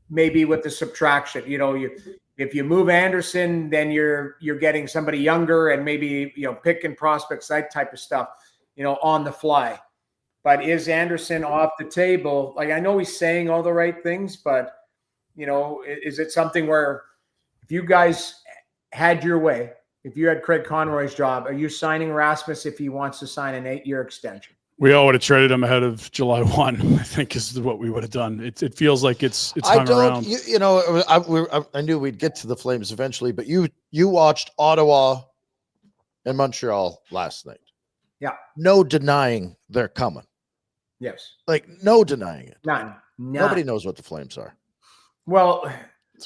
maybe with the subtraction? If you move Anderson, then you're getting somebody younger and maybe, picking prospects, that type of stuff, on the fly. But is Anderson off the table? Like, I know he's saying all the right things, but, you know, is it something where if you guys had your way, if you had Craig Conroy's job, are you signing Rasmus if he wants to sign an 8-year extension? We all would have traded him ahead of July 1, I think is what we would have done. It feels like it's hung around. You know, I knew we'd get to the Flames eventually, but you watched Ottawa and Montreal last night. Yeah. No denying they're coming. Yes. Like, no denying it. None. Nobody knows what the Flames are. Well,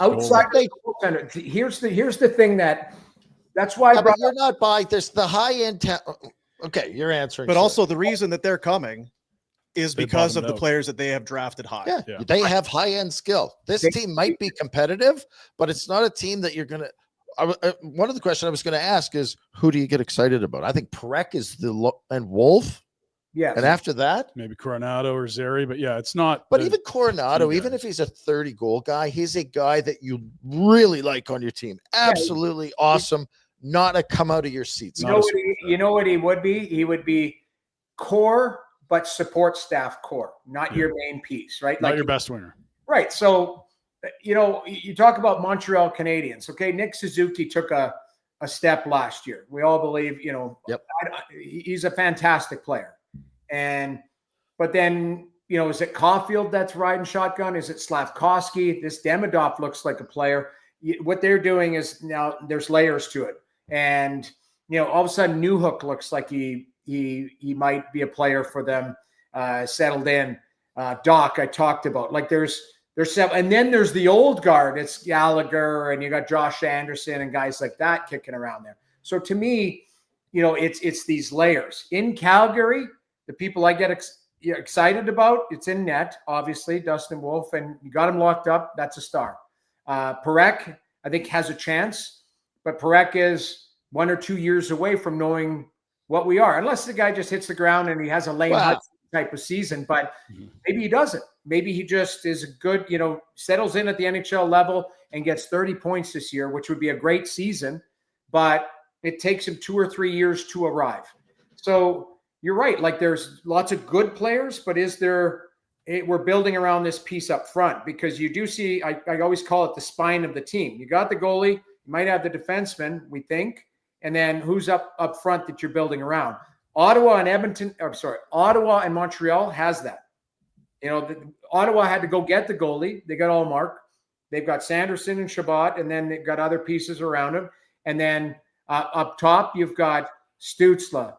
outside the center, here's the thing that's why but you're not buying. There's the high end. Okay, you're answering. But also the reason that they're coming is because of the players that they have drafted high. Yeah. They have high end skill. This team might be competitive, but it's not a team that you're gonna. One of the questions I was going to ask is, who do you get excited about? I think Parekh is and Wolf. Yeah. And after that, maybe Coronado or Zary, but yeah, it's not. But even Coronado, even if he's a 30-goal guy, he's a guy that you really like on your team. Absolutely awesome. Not a come out of your seats. You know what he would be? He would be core, but support staff core, not your main piece, right? Not your best winger. Right. So, you know, you talk about Montreal Canadiens. Okay, Nick Suzuki took a step last year. We all believe, you know, he's a fantastic player. But then, you know, is it Caulfield that's riding shotgun? Is it Slavkovsky? This Demidov looks like a player. What they're doing is now there's layers to it. And, you know, all of a sudden Newhook looks like he might be a player for them, settled in. Doc, I talked about. Like there's several, and then there's the old guard. It's Gallagher, and you got Josh Anderson and guys like that kicking around there. So to me, you know, it's these layers. In Calgary, the people I get excited about, it's in net, obviously, Dustin Wolf, and you got him locked up. That's a star. Parekh, I think, has a chance, but Parekh is 1 or 2 years away from knowing what we are, unless the guy just hits the ground and he has a Lane Hudson type of season, but maybe he doesn't. Maybe he just is good, you know, settles in at the NHL level and gets 30 points this year, which would be a great season, but it takes him 2 or 3 years to arrive. So you're right. Like there's lots of good players, but we're building around this piece up front because you do see, I always call it the spine of the team. You got the goalie, you might have the defenseman, we think, and then who's up front that you're building around. Ottawa and Montreal has that. You know, Ottawa had to go get the goalie. They got Allmark. They've got Sanderson and Shabbat, and then they've got other pieces around him. And then up top, you've got Stützle,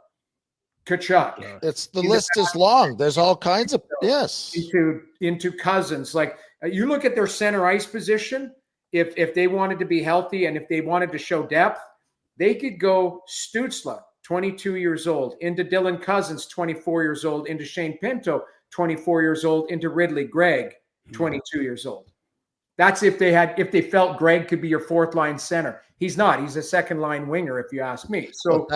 Tkachuk. It's the list is long. There's all kinds of into Cousins. Like you look at their center ice position. If they wanted to be healthy and if they wanted to show depth, they could go Stützle, 22 years old, into Dylan Cousins, 24 years old, into Shane Pinto, 24 years old, into Ridley Gregg, 22 years old. That's if they felt Gregg could be your fourth line center. He's not. He's a second line winger, if you ask me. So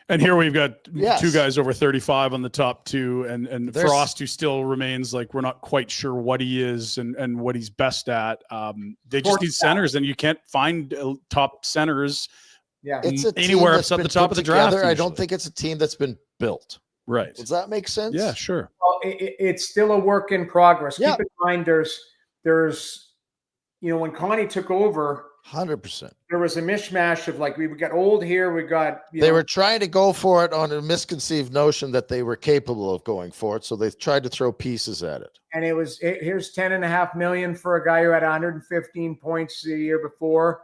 and here we've got two guys over 35 on the top two, and Frost, who still remains like we're not quite sure what he is and what he's best at. They just need centers, and you can't find top centers. Yeah, it's anywhere except the top of the draft. I don't think it's a team that's been built. Right. Does that make sense? Yeah, sure. Well, it's still a work in progress. Keep in mind, there's you know, when Connie took over, 100%, there was a mishmash of like we got old here, we got. They were trying to go for it on a misconceived notion that they were capable of going for it, so they tried to throw pieces at it. And here's $10.5 million for a guy who had 115 points the year before.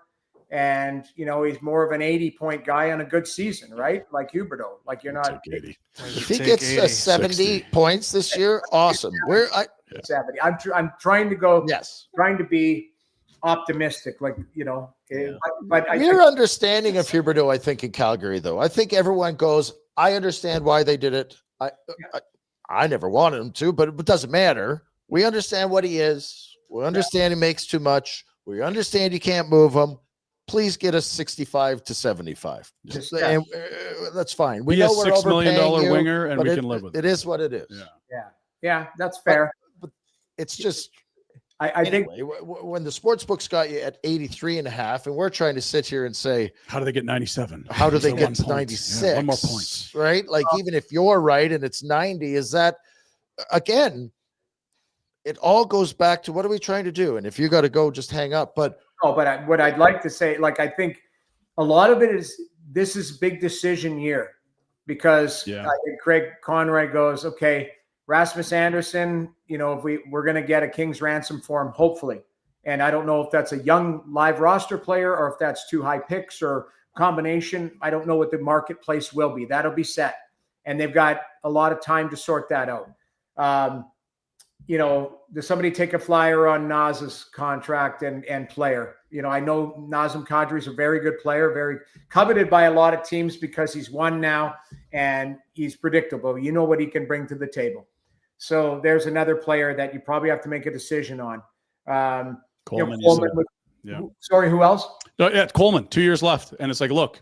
And, you know, he's more of an 80-point guy on a good season, right? Like Huberdeau. Like you're not. If he gets 70 points this year, awesome. 70. I'm trying to go. Yes. Trying to be optimistic, like, you know. But your understanding of Huberdeau, I think, in Calgary, though, I think everyone goes, I understand why they did it. I never wanted him to, but it doesn't matter. We understand what he is. We understand he makes too much. We understand you can't move him. Please get us 65 to 75. And, that's fine. We know we're $6 million you, winger, and we can live with it. It is what it is. Yeah, that's fair. But it's just I think when the sports books got you at 83.5, and we're trying to sit here and say, how do they get 97? How do they get to 96? Yeah, 1 more point, right? Like, even if you're right and it's 90, is that, again, it all goes back to what are we trying to do? And if you got to go, just hang up. But what I'd like to say, like, I think a lot of it is, this is big decision year, because I think Craig Conroy goes, okay, Rasmus Anderson, you know, if we're going to get a king's ransom for him, hopefully. And I don't know if that's a young live roster player or if that's 2 high picks or combination. I don't know what the marketplace will be. That'll be set. And they've got a lot of time to sort that out. You know, does somebody take a flyer on Naz's contract and player? You know, I know Nazem Kadri is a very good player, very coveted by a lot of teams because he's won now and he's predictable. You know what he can bring to the table. So there's another player that you probably have to make a decision on. Coleman. Sorry, who else? No, yeah, Coleman, 2 years left. And it's like, look,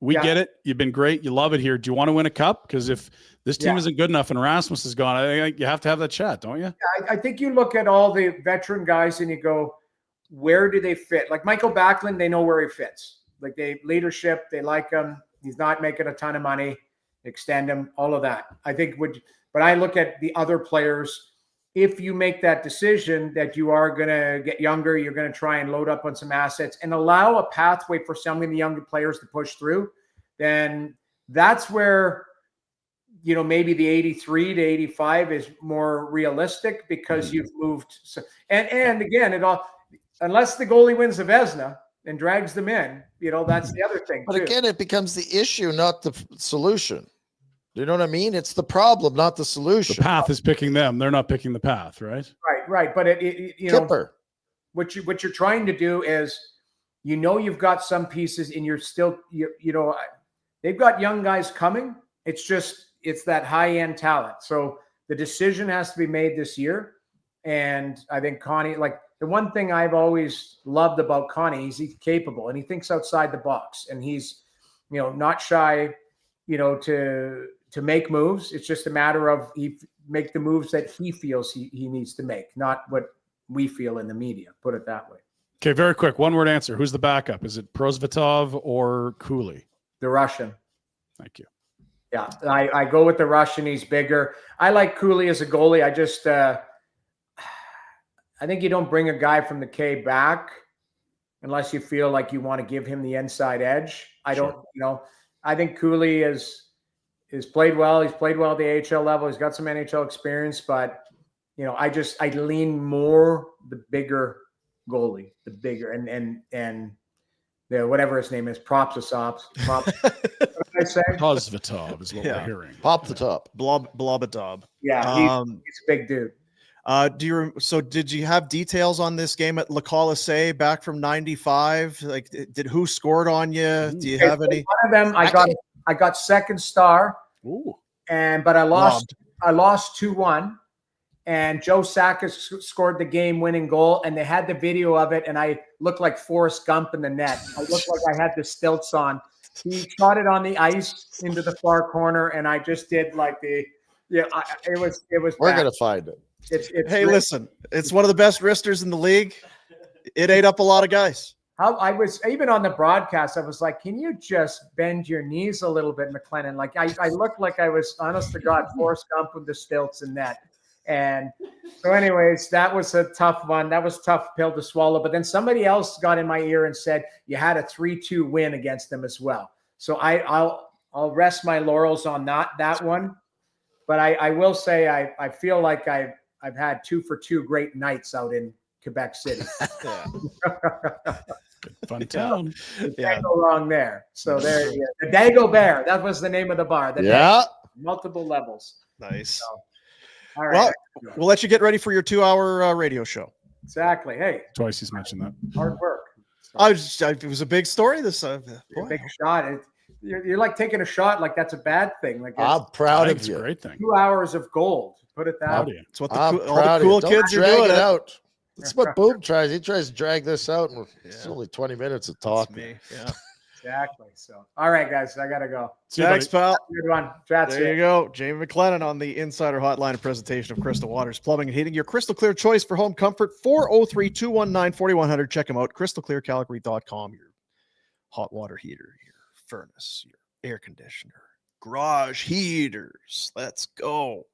we get it. You've been great. You love it here. Do you want to win a cup? Because if this team isn't good enough and Rasmus is gone, I think you have to have that chat, don't you? Yeah, I think you look at all the veteran guys and you go, where do they fit? Like Michael Backlund, they know where he fits. Like leadership, they like him. He's not making a ton of money. Extend him, all of that. I think but I look at the other players. If you make that decision that you are going to get younger, you're going to try and load up on some assets and allow a pathway for some of the younger players to push through, then that's where, you know, maybe the 83 to 85 is more realistic because you've moved. And again, unless the goalie wins the Vezina and drags them in, you know, that's the other thing. But again, it becomes the issue, not the solution. You know what I mean? It's the problem, not the solution. The path is picking them. They're not picking the path, right? Right. But you know, what you're trying to do is, you know, you've got some pieces and you're still, you know, they've got young guys coming. It's that high end talent. So the decision has to be made this year. And I think Connie, like, the one thing I've always loved about Connie is he's capable and he thinks outside the box and he's, you know, not shy, you know, to make moves. It's just a matter of he make the moves that he feels he needs to make, not what we feel in the media. Put it that way. Okay, very quick. One word answer. Who's the backup? Is it Prosvetov or Cooley? The Russian. Thank you. Yeah, I go with the Russian. He's bigger. I like Cooley as a goalie. I just I think you don't bring a guy from the K back unless you feel like you want to give him the inside edge. I don't, you know, I think Cooley is played well. He's played well at the AHL level. He's got some NHL experience, but, you know, I lean more the bigger goalie, the bigger and the whatever his name is, Prosvetov. What did I say? Prosvetov is what we're hearing. Pop the top. Blobatob. Yeah, he's a big dude. Did you have details on this game at Le Colisée back from 95? Like, who scored on you? Do you have any? One of them, I got second star. Ooh. But I lost 2-1. And Joe Saka scored the game-winning goal, and they had the video of it, and I looked like Forrest Gump in the net. I looked like I had the stilts on. He shot it on the ice into the far corner, and I just did like it was. We're gonna find it. Hey, listen, it's one of the best wristers in the league. It ate up a lot of guys. I was even on the broadcast. I was like, "Can you just bend your knees a little bit, McLennan?" Like I looked like I was, honest to God, Forrest Gump with the stilts and net. And so, anyways, that was a tough one. That was a tough pill to swallow. But then somebody else got in my ear and said you had a 3-2 win against them as well. So I'll rest my laurels on that one. But I will say I feel like I've had 2 for 2 great nights out in Quebec City. Fun town. Can't go wrong there. So there, the Dagobert. That was the name of the bar. Multiple levels. Nice. So, all right. Well, we'll let you get ready for your 2-hour radio show. Exactly. Hey, twice he's mentioned that. Hard work. So. It was a big story. This big shot. You're like taking a shot like that's a bad thing. Like I'm proud of you. It's a great thing. 2 hours of gold. Put it that way. It's what all the cool kids are doing. It out. That's what Boom tries. He tries to drag this out, and it's only 20 minutes of talk. Me. Yeah. Exactly. So, all right, guys, I gotta go. Thanks, pal. Good one. That's There you go. Jamie McLennan on the Insider Hotline presentation of Crystal Waters Plumbing and Heating. Your crystal clear choice for home comfort. 403-219-4100. Check them out. crystalclearcalgary.com. Your hot water heater, your furnace, your air conditioner, garage heaters. Let's go.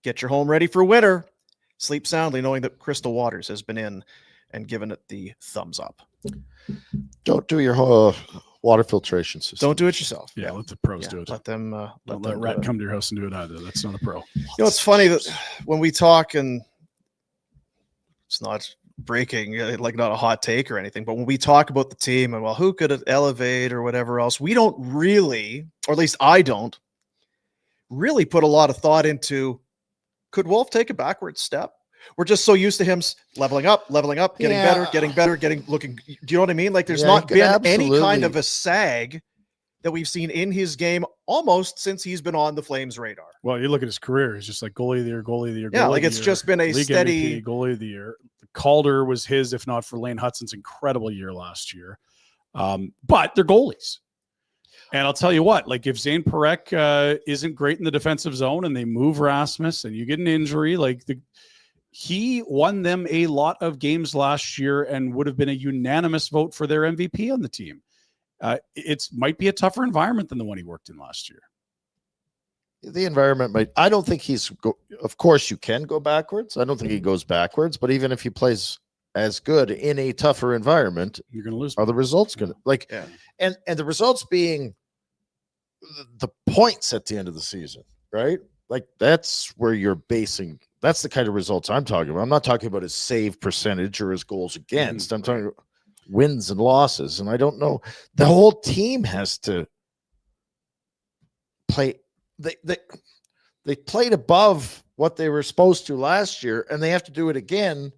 Get your home ready for winter. Sleep soundly knowing that Crystal Waters has been in and given it the thumbs up. Don't do your water filtration system. Don't do it yourself. Yeah, let the pros do it. Let them Don't let Rat come to your house and do it either. That's not a pro. You know, it's funny that when we talk, and it's not breaking, like not a hot take or anything, but when we talk about the team and, well, who could it elevate or whatever else, we don't really, or at least I don't really put a lot of thought into, could Wolf take a backward step? We're just so used to him leveling up, getting better, looking. Do you know what I mean? Like there's not been any kind of a sag that we've seen in his game almost since he's been on the Flames radar. Well, you look at his career; it's just like goalie of the year, goalie of the year. Yeah, like it's just been a steady MVP, goalie of the year. Calder was his, if not for Lane Hutson's incredible year last year. But they're goalies. And I'll tell you what, like if Zayne Parekh isn't great in the defensive zone and they move Rasmus and you get an injury, like he won them a lot of games last year and would have been a unanimous vote for their MVP on the team. It might be a tougher environment than the one he worked in last year. The environment might, I don't think of course you can go backwards. I don't think he goes backwards, but even if he plays as good in a tougher environment, you're going to lose. Are the results going to and the results being the points at the end of the season, right? Like that's where you're basing. That's the kind of results I'm talking about. I'm not talking about his save percentage or his goals against. I'm talking about wins and losses. And I don't know. The whole team has to play. They played above what they were supposed to last year, and they have to do it again.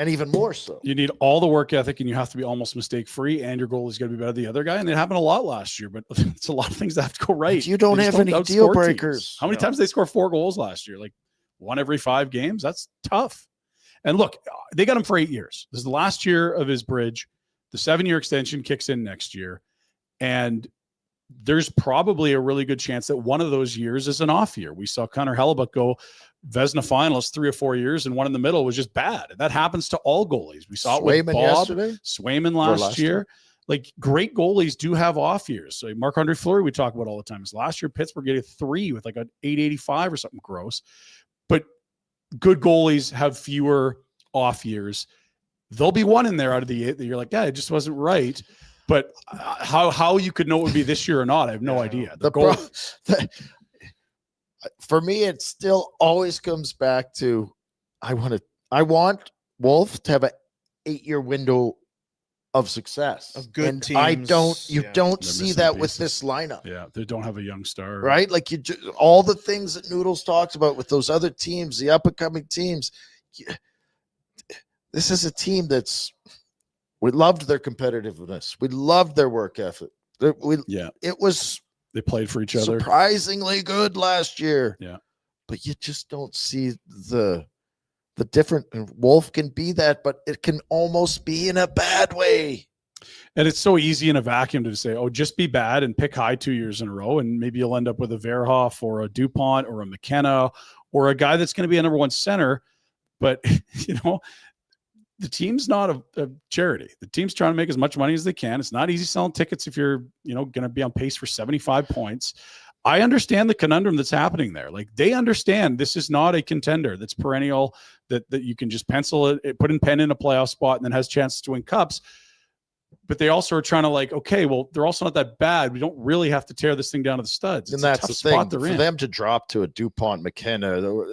And even more so. You need all the work ethic, and you have to be almost mistake-free, and your goal is going to be better than the other guy. And it happened a lot last year, but it's a lot of things that have to go right. You don't have any deal breakers. Teams. How many times did they score 4 goals last year? Like 1 every 5 games? That's tough. And look, they got him for 8 years. This is the last year of his bridge. The 7-year extension kicks in next year. And there's probably a really good chance that one of those years is an off year. We saw Connor Hellebuck go Vezina finalist 3 or 4 years, and one in the middle was just bad. That happens to all goalies. We saw it with Bob Swayman last year. Like great goalies do have off years. So Marc-Andre Fleury we talk about all the time. Is last year Pittsburgh get a 3 with like an 885 or something gross. But good goalies have fewer off years. There'll be one in there out of the 8 that you're like, yeah, it just wasn't right. But how you could know it would be this year or not, I have no idea. For me, it still always comes back to I want Wolf to have an 8-year window of success of good teams. I don't. You don't see that with this lineup. Yeah, they don't have a young star, right? Like all the things that Noodles talks about with those other teams, the up and coming teams. This is a team we loved their competitiveness. We loved their work ethic. It was. They played for each other. Surprisingly good last year. Yeah. But you just don't see the different. Wolf can be that, but it can almost be in a bad way. And it's so easy in a vacuum to say, oh, just be bad and pick high 2 years in a row. And maybe you'll end up with a Verhoff or a DuPont or a McKenna or a guy that's going to be a number 1 center. But, the team's not a charity. The team's trying to make as much money as they can. It's not easy selling tickets if you're, going to be on pace for 75 points. I understand the conundrum that's happening there. Like they understand this is not a contender that's perennial, that you can just pencil it, put in pen in a playoff spot and then has chances to win cups. But they also are trying to like, okay, well, they're also not that bad. We don't really have to tear this thing down to the studs. And that's the thing. For them to drop to a DuPont, McKenna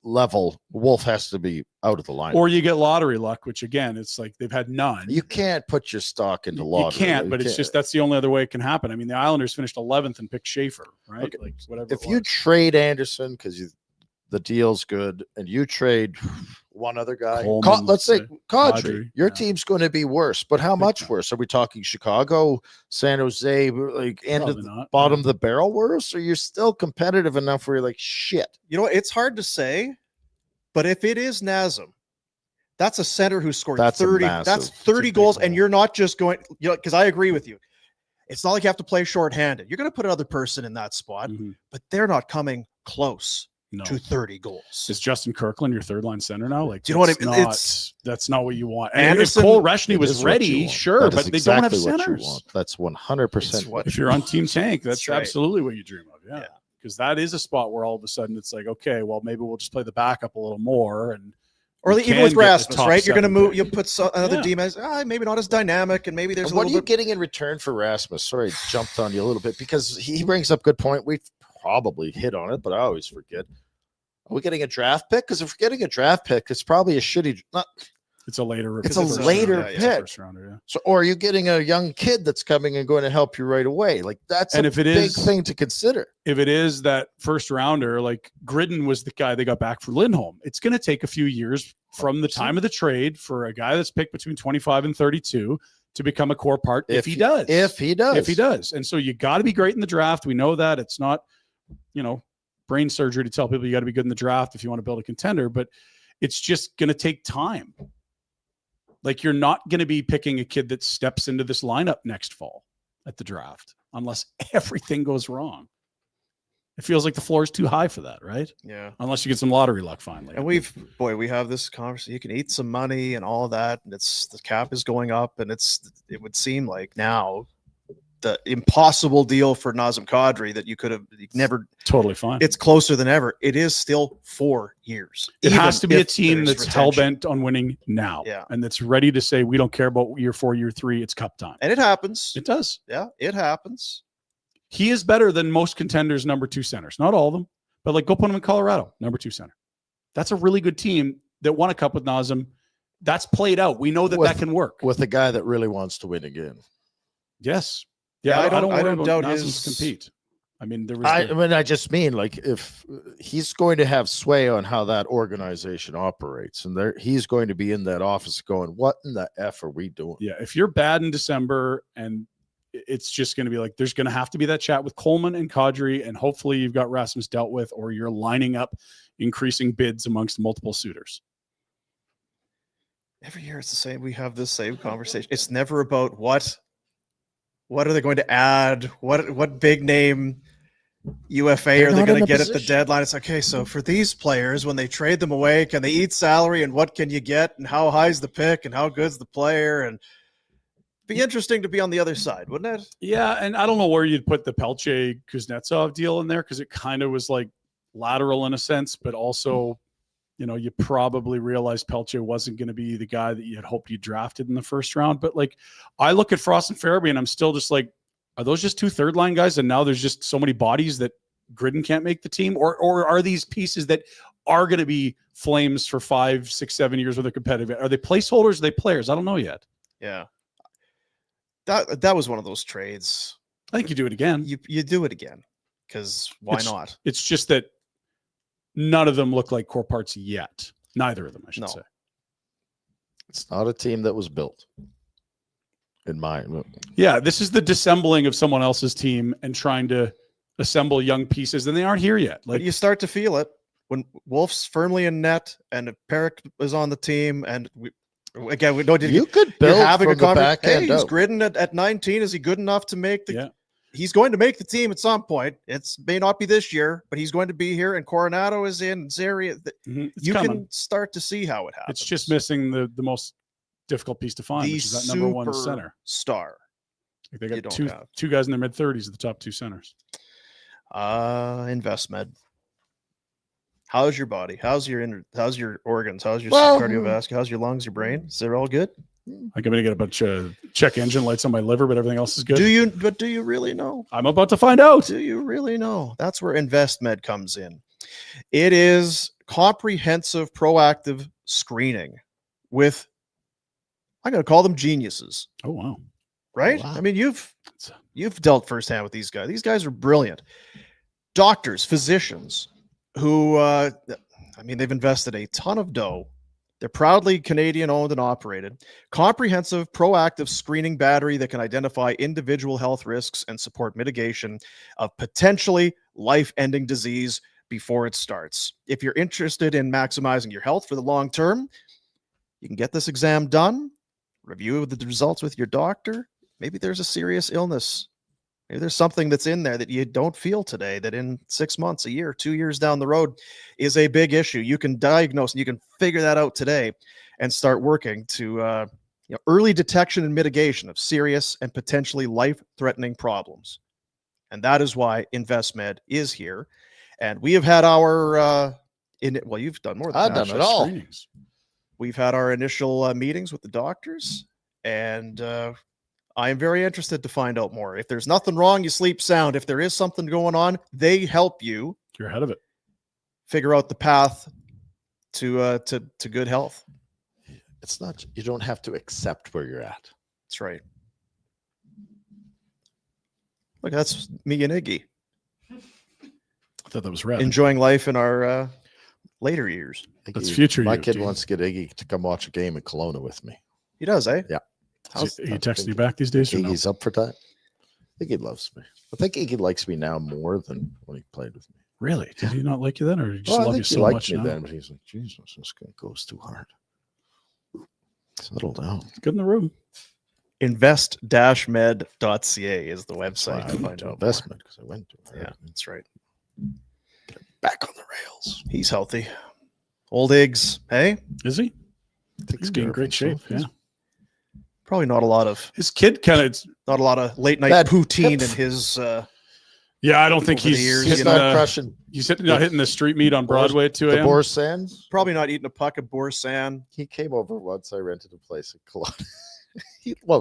level, Wolf has to be out of the line. Or you get lottery luck, which again, it's like they've had none. You can't put your stock into lottery. You can't, but it's just that's the only other way it can happen. I mean, the Islanders finished 11th and picked Schaefer, right? Okay. Like whatever. If you trade Anderson because the deal's good, and you trade one other guy, let's say Kadri, your team's going to be worse. But how much worse? Are we talking Chicago, San Jose, like end of the bottom of the barrel worse? Or you're still competitive enough where you're like, shit. It's hard to say, but if it is Nazem, That's a center who scored That's 30. massive. That's It's a 30 big goals, hole. and you're not just going, because I agree with you. It's not like you have to play shorthanded. You're going to put another person in that spot, but they're not coming close to 30 goals. Is Justin Kirkland your third line center now? Like, do you know what I mean? That's not what you want. And Anderson, if Cole Reshney was ready, sure, That but is they don't have exactly what you centers. want. That's 100%. If you're on Team Tank, that's right. absolutely what you dream of. Yeah. Because that is a spot where all of a sudden it's like, okay, well, maybe we'll just play the backup a little more. And or we even can with get the Rasmus, top right? You're going to 7 move, pick. you'll put another D-man, maybe not as dynamic, and maybe there's And a what are little you bit. getting in return for Rasmus? Sorry, I jumped on you a little bit because he brings up good point. We've probably hit on it, but I always forget. Are we getting a draft pick? Because if we're getting a draft pick, it's probably a shitty. It's a later. It's a first later rounder. pick. Yeah, first rounder, yeah. So, or are you getting a young kid that's coming and going to help you right away? Like that's And a if it big is- thing to consider. If it is that first rounder, like Gridden was the guy they got back for Lindholm, it's going to take a few years from the time of the trade for a guy that's picked between 25 and 32 to become a core part. If he does. If he does. And so you got to be great in the draft. We know that it's not, brain surgery to tell people you got to be good in the draft if you want to build a contender, but it's just going to take time. Like you're not going to be picking a kid that steps into this lineup next fall at the draft unless everything goes wrong. It feels like the floor is too high for that, right? Yeah. Unless you get some lottery luck finally. And we have this conversation. You can eat some money and all of that. And the cap is going up, and it would seem like now the impossible deal for Nazem Kadri that you never totally fine. It's closer than ever. It is still 4 years. It has to be a if team there's that's retention. hell-bent on winning now. Yeah. And that's ready to say, we don't care about year 4, year 3, it's cup time. And it happens. It does. Yeah, it happens. He is better than most contenders' number 2 centers. Not all of them, but like go put him in Colorado, number 2 center. That's a really good team that won a cup with Nazem. That's played out. We know that can work. With a guy that really wants to win again. Yes. Yeah, I don't doubt his compete. I mean, I just mean like if he's going to have sway on how that organization operates, and he's going to be in that office going, "What in the F are we doing?" Yeah, if you're bad in December, and it's just going to be like, there's going to have to be that chat with Coleman and Kadri, and hopefully you've got Rasmus dealt with, or you're lining up increasing bids amongst multiple suitors. Every year it's the same. We have this same conversation. It's never about what are they going to add? What big name UFA are they going to get at the deadline? It's okay. So for these players, when they trade them away, can they eat salary, and what can you get, and how high is the pick, and how good's the player? And be interesting to be on the other side, wouldn't it? Yeah, and I don't know where you'd put the Pelche Kuznetsov deal in there because it kind of was like lateral in a sense, but also, you probably realized Pelche wasn't going to be the guy that you had hoped you drafted in the first round. But like, I look at Frost and Farabee, and I'm still just like, are those just 2 third-line guys? And now there's just so many bodies that Gridden can't make the team, or are these pieces that are going to be Flames for 5, 6, 7 years with a competitive? Are they placeholders? Are they players? I don't know yet. Yeah. That was one of those trades. I think you do it again. You do it again because why not? It's just that none of them look like core parts yet. Neither of them, I should say. It's not a team that was built. In mind. Yeah, this is the dissembling of someone else's team and trying to assemble young pieces, and they aren't here yet. Like, but you start to feel it when Wolf's firmly in net, and if Parekh is on the team, and we know you could build having from a the back hey, end he's up. Gridden at 19. Is he good enough to make the? Yeah. He's going to make the team at some point. It may not be this year, but he's going to be here. And Coronado is in Zary. You can start to see how it happens. It's just missing the most difficult piece to find, which is that number 1 center star. Like they got two guys in their mid-30s at the top 2 centers. InvestMed. How's your body? How's your organs? How's your cardiovascular? How's your lungs? Your brain? Is it all good? Like I'm gonna get a bunch of check engine lights on my liver, but everything else is good. Do you really know? I'm about to find out. Do you really know? That's where InvestMed comes in. It is comprehensive, proactive screening with, I'm going to call them geniuses. Oh, wow. Right? Wow. I mean, you've dealt firsthand with these guys. These guys are brilliant. Doctors, physicians who, they've invested a ton of dough. They're proudly Canadian owned and operated. Comprehensive, proactive screening battery that can identify individual health risks and support mitigation of potentially life-ending disease before it starts. If you're interested in maximizing your health for the long term, You can get this exam done, review the results with your doctor. Maybe there's a serious illness. Maybe there's something that's in there that you don't feel today that in 6 months, a year, 2 years down the road is a big issue. You can diagnose and you can figure that out today and start working to early detection and mitigation of serious and potentially life-threatening problems. And that is why InvestMed is here. And we have had our you've done more than I've that. done it all. Screenings. We've had our initial meetings with the doctors, and I am very interested to find out more. If there's nothing wrong, you sleep sound. If there is something going on, they help you. You're ahead of it. Figure out the path to good health. It's not, you don't have to accept where you're at. That's right. Look, that's me and Iggy I thought that was red. enjoying life in our later years. That's future My you, kid dude. wants to get Iggy to come watch a game in Kelowna with me. He does, eh? Yeah. Is he texting you back these days? Or no? Iggy's up for that. I think he loves me. I think Iggy likes me now more than when he played with me. Really? Did he not like you then, or did he just Well, I love think you he so liked much me now? then, but he's like, Jesus, this guy goes too hard. Settle down. Good in the room. invest-med.ca is the website I to went find to out more. investment because I went to it. Yeah, that's right. Back on the rails. He's healthy. Old Iggs, hey? Is he? Takes He's care getting of great shape. himself. Yeah. Probably not a lot of His kid kind of. late night That poutine hip- in his Yeah, I don't think Over the he's. years, He's you not know, crushing Hitting the street meat on Broadway at 2 the a.m. Boar Sands. probably not eating a puck of boursin. He came over once. I rented a place in Kelowna.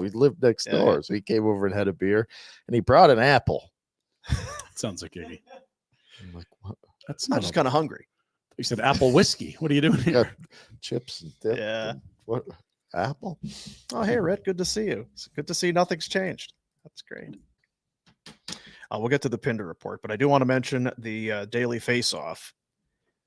We lived next Yeah. door. So he came over and had a beer, and he brought an apple. Sounds like Iggy. I'm like, what? That's I'm not. just kind of hungry. You said apple whiskey. What are you doing Got here? chips and dip. Yeah. and what? Apple? Oh, hey, Red, good to see you. It's good to see nothing's changed. That's great. We'll get to the Pinder Report, but I do want to mention the Daily Face-Off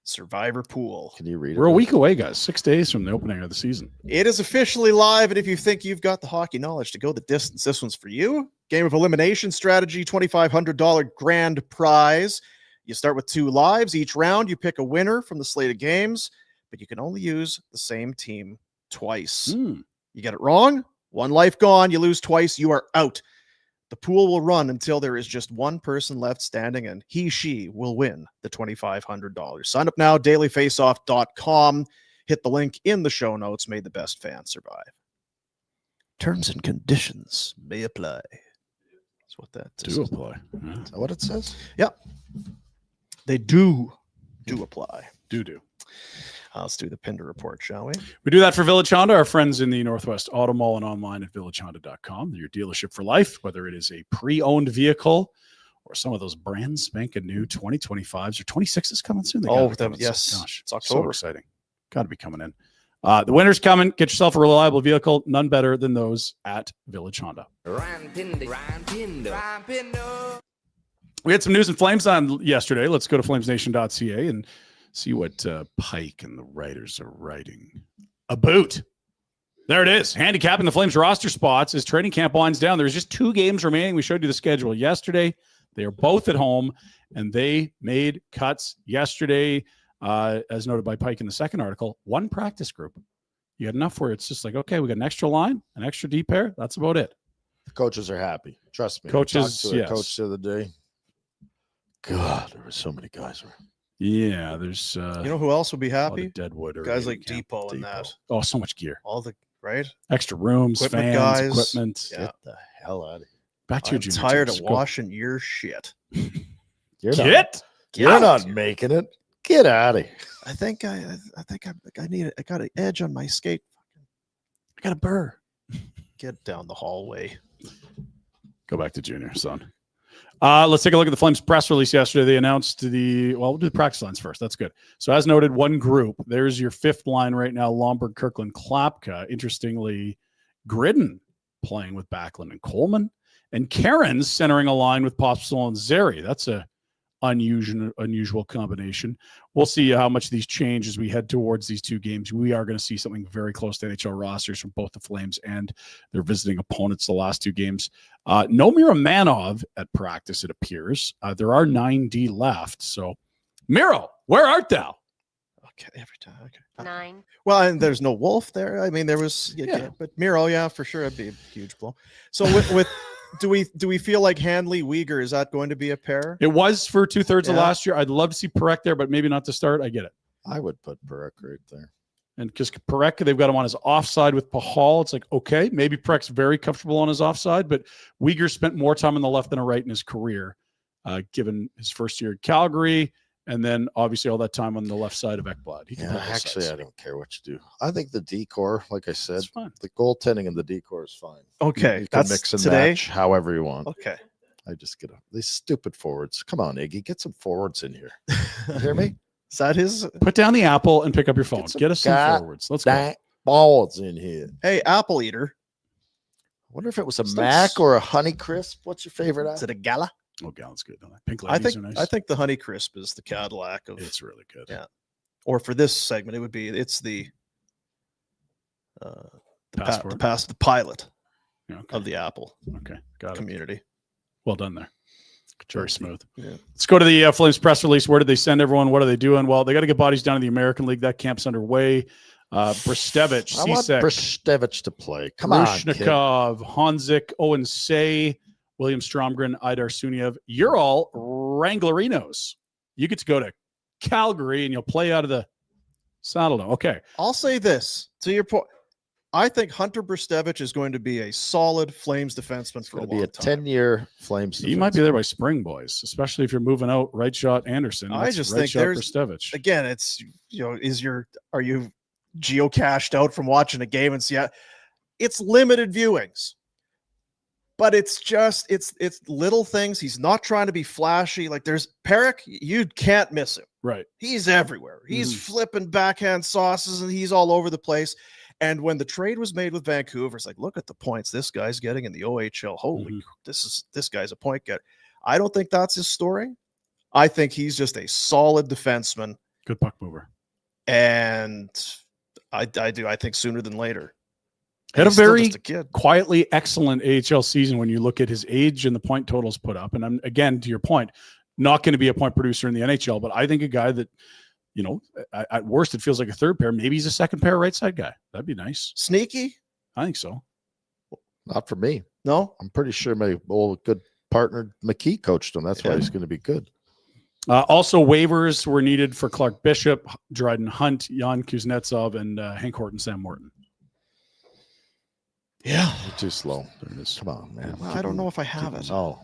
Survivor Pool. Can you read it? We're a week away, guys. 6 days from the opening of the season. It is officially live, and if you think you've got the hockey knowledge to go the distance, this one's for you. Game of elimination strategy, $2,500 grand prize. You start with 2 lives. Each round, you pick a winner from the slate of games, but you can only use the same team twice. You get it wrong, 1 life gone, you lose twice, you are out. The pool will run until there is just 1 person left standing, and she will win the $2,500. Sign up now, dailyfaceoff.com. Hit the link in the show notes. May the best fan survive. Terms and conditions may apply. That's what that Do apply. Yeah. Is that what it says? They do apply. Do. Let's do the Pinder Report, shall we? We do that for Village Honda, our friends in the Northwest Auto Mall and online at villagehonda.com. Your dealership for life, whether it is a pre-owned vehicle or some of those brand spanking new 2025s or 26s coming soon. They gotta be coming soon. yes. Gosh, It's October. so exciting. Got to be coming in. The winter's coming. Get yourself a reliable vehicle. None better than those at Village Honda. We had some news and Flames on yesterday. Let's go to flamesnation.ca and see what Pike and the writers are writing about. There it is. Handicapping the Flames roster spots as training camp winds down. There's just 2 games remaining. We showed you the schedule yesterday. They are both at home, and they made cuts yesterday, as noted by Pike in the second article. 1 practice group. You had enough where it's just like, okay, we got an extra line, an extra D pair. That's about it. The coaches are happy. Trust me. I Coaches, talked to a yes. coach the other day. God, there were so many guys. Yeah, there's You know who else would be a lot of happy? Deadwood. Guys early like in camp. Depot and that. Oh, so much gear. All the, right? Extra rooms, Equipment fans, guys. equipment. Yeah. Get the hell out of here. Back to your I'm junior tired teams. of Go. washing your shit. You're Get not making it. Get out of here. I think I need it. I got an edge on my skate. I got a burr. Get down the hallway. Go back to junior, son. Let's take a look at the Flames press release yesterday. They announced we'll do the practice lines first. That's good. So as noted, 1 group. There's your 5th line right now, Lomberg, Kirkland, Klapka. Interestingly, Gridden playing with Backlund and Coleman. And Karen's centering a line with Popsicle and Zary. That's a unusual combination. We'll see how much these change as we head towards these 2 games. We are going to see something very close to NHL rosters from both the Flames and their visiting opponents the last 2 games. No Miramanov at practice, it appears. There are 9D left. So, Miro, where art thou? Okay, every time. Okay. 9. Well, and there's no wolf there. I mean, there was, but Miro, yeah, for sure, it'd be a huge blow. So with do we feel like Handley Uyghur, is that going to be a pair? It was for 2/3 of last year. I'd love to see Parekh there, but maybe not to start. I get it. I would put Parekh right there. And because Parekh, they've got him on his offside with Pahal. It's like, okay, maybe Parekh's very comfortable on his offside, but Uyghur spent more time on the left than a right in his career, given his first year at Calgary, and then obviously all that time on the left side of Ekblad. He can play both Actually, sides. I don't care what you do. I think the decor, like I said, It's fine. the goaltending and the decor is fine. Okay, You can that's mix and today. match however you want. Okay. I just get these stupid forwards. Come on, Iggy, get some forwards in here. You hear me? Is that his? Put down the apple and pick up your phone. some Get us some guy- forwards. Let's go. That balls in here. Hey, Apple Eater. I wonder if it was a Still Mac or a Honey Crisp. What's your favorite? Is it a Gala? Oh, Gallon's good. Pink I ladies think are nice. I think the Honey Crisp is the Cadillac of, it's really good. Yeah. or for this segment, it's the Passport. the pilot Yeah, okay. of the Apple Okay, got it. community. Well done there. Very smooth. Yeah. Let's go to the Flames press release. Where did they send everyone? What are they doing? Well, they got to get bodies down to the American League. That camp's underway. Brestevich, I want Cesek, Brestevich to play. Come on, kid. Rushnikov, Honzik, Owen Say, William Stromgren, Idar Suniev. You're all Wranglerinos. You get to go to Calgary and you'll play out of the Saddledome. Okay. I'll say this to your point. I think Hunter Brestevich is going to be a solid Flames defenseman for a It'll long be a time. 10-year Flames. He might be there by spring, boys, especially if you're moving out right shot Anderson. I That's just right think shot there's- Brestevich. Again, it's are you geocached out from watching a game and see? It's limited viewings, but it's just it's little things. He's not trying to be flashy. Like there's Parekh, you can't miss him. Right. He's everywhere. He's flipping backhand sauces and he's all over the place. And when the trade was made with Vancouver, it's like, look at the points this guy's getting in the OHL. Holy, this guy's a point getter. I don't think that's his story. I think he's just a solid defenseman. Good puck mover. And I think sooner than later. Had a He's still very just a kid. quietly excellent AHL season when you look at his age and the point totals put up. And I'm, again, to your point, not going to be a point producer in the NHL, but I think a guy that, at worst, it feels like a third pair. Maybe he's a second pair right side guy. That'd be nice. Sneaky? I think so. Not for me. No? I'm pretty sure my old good partner McKee coached him. That's why he's going to be good. Also, waivers were needed for Clark Bishop, Dryden Hunt, Jan Kuznetsov, and Hank Horton, Sam Morton. Yeah. You're too slow. Come on, man. Well, I don't know if I have it. Oh,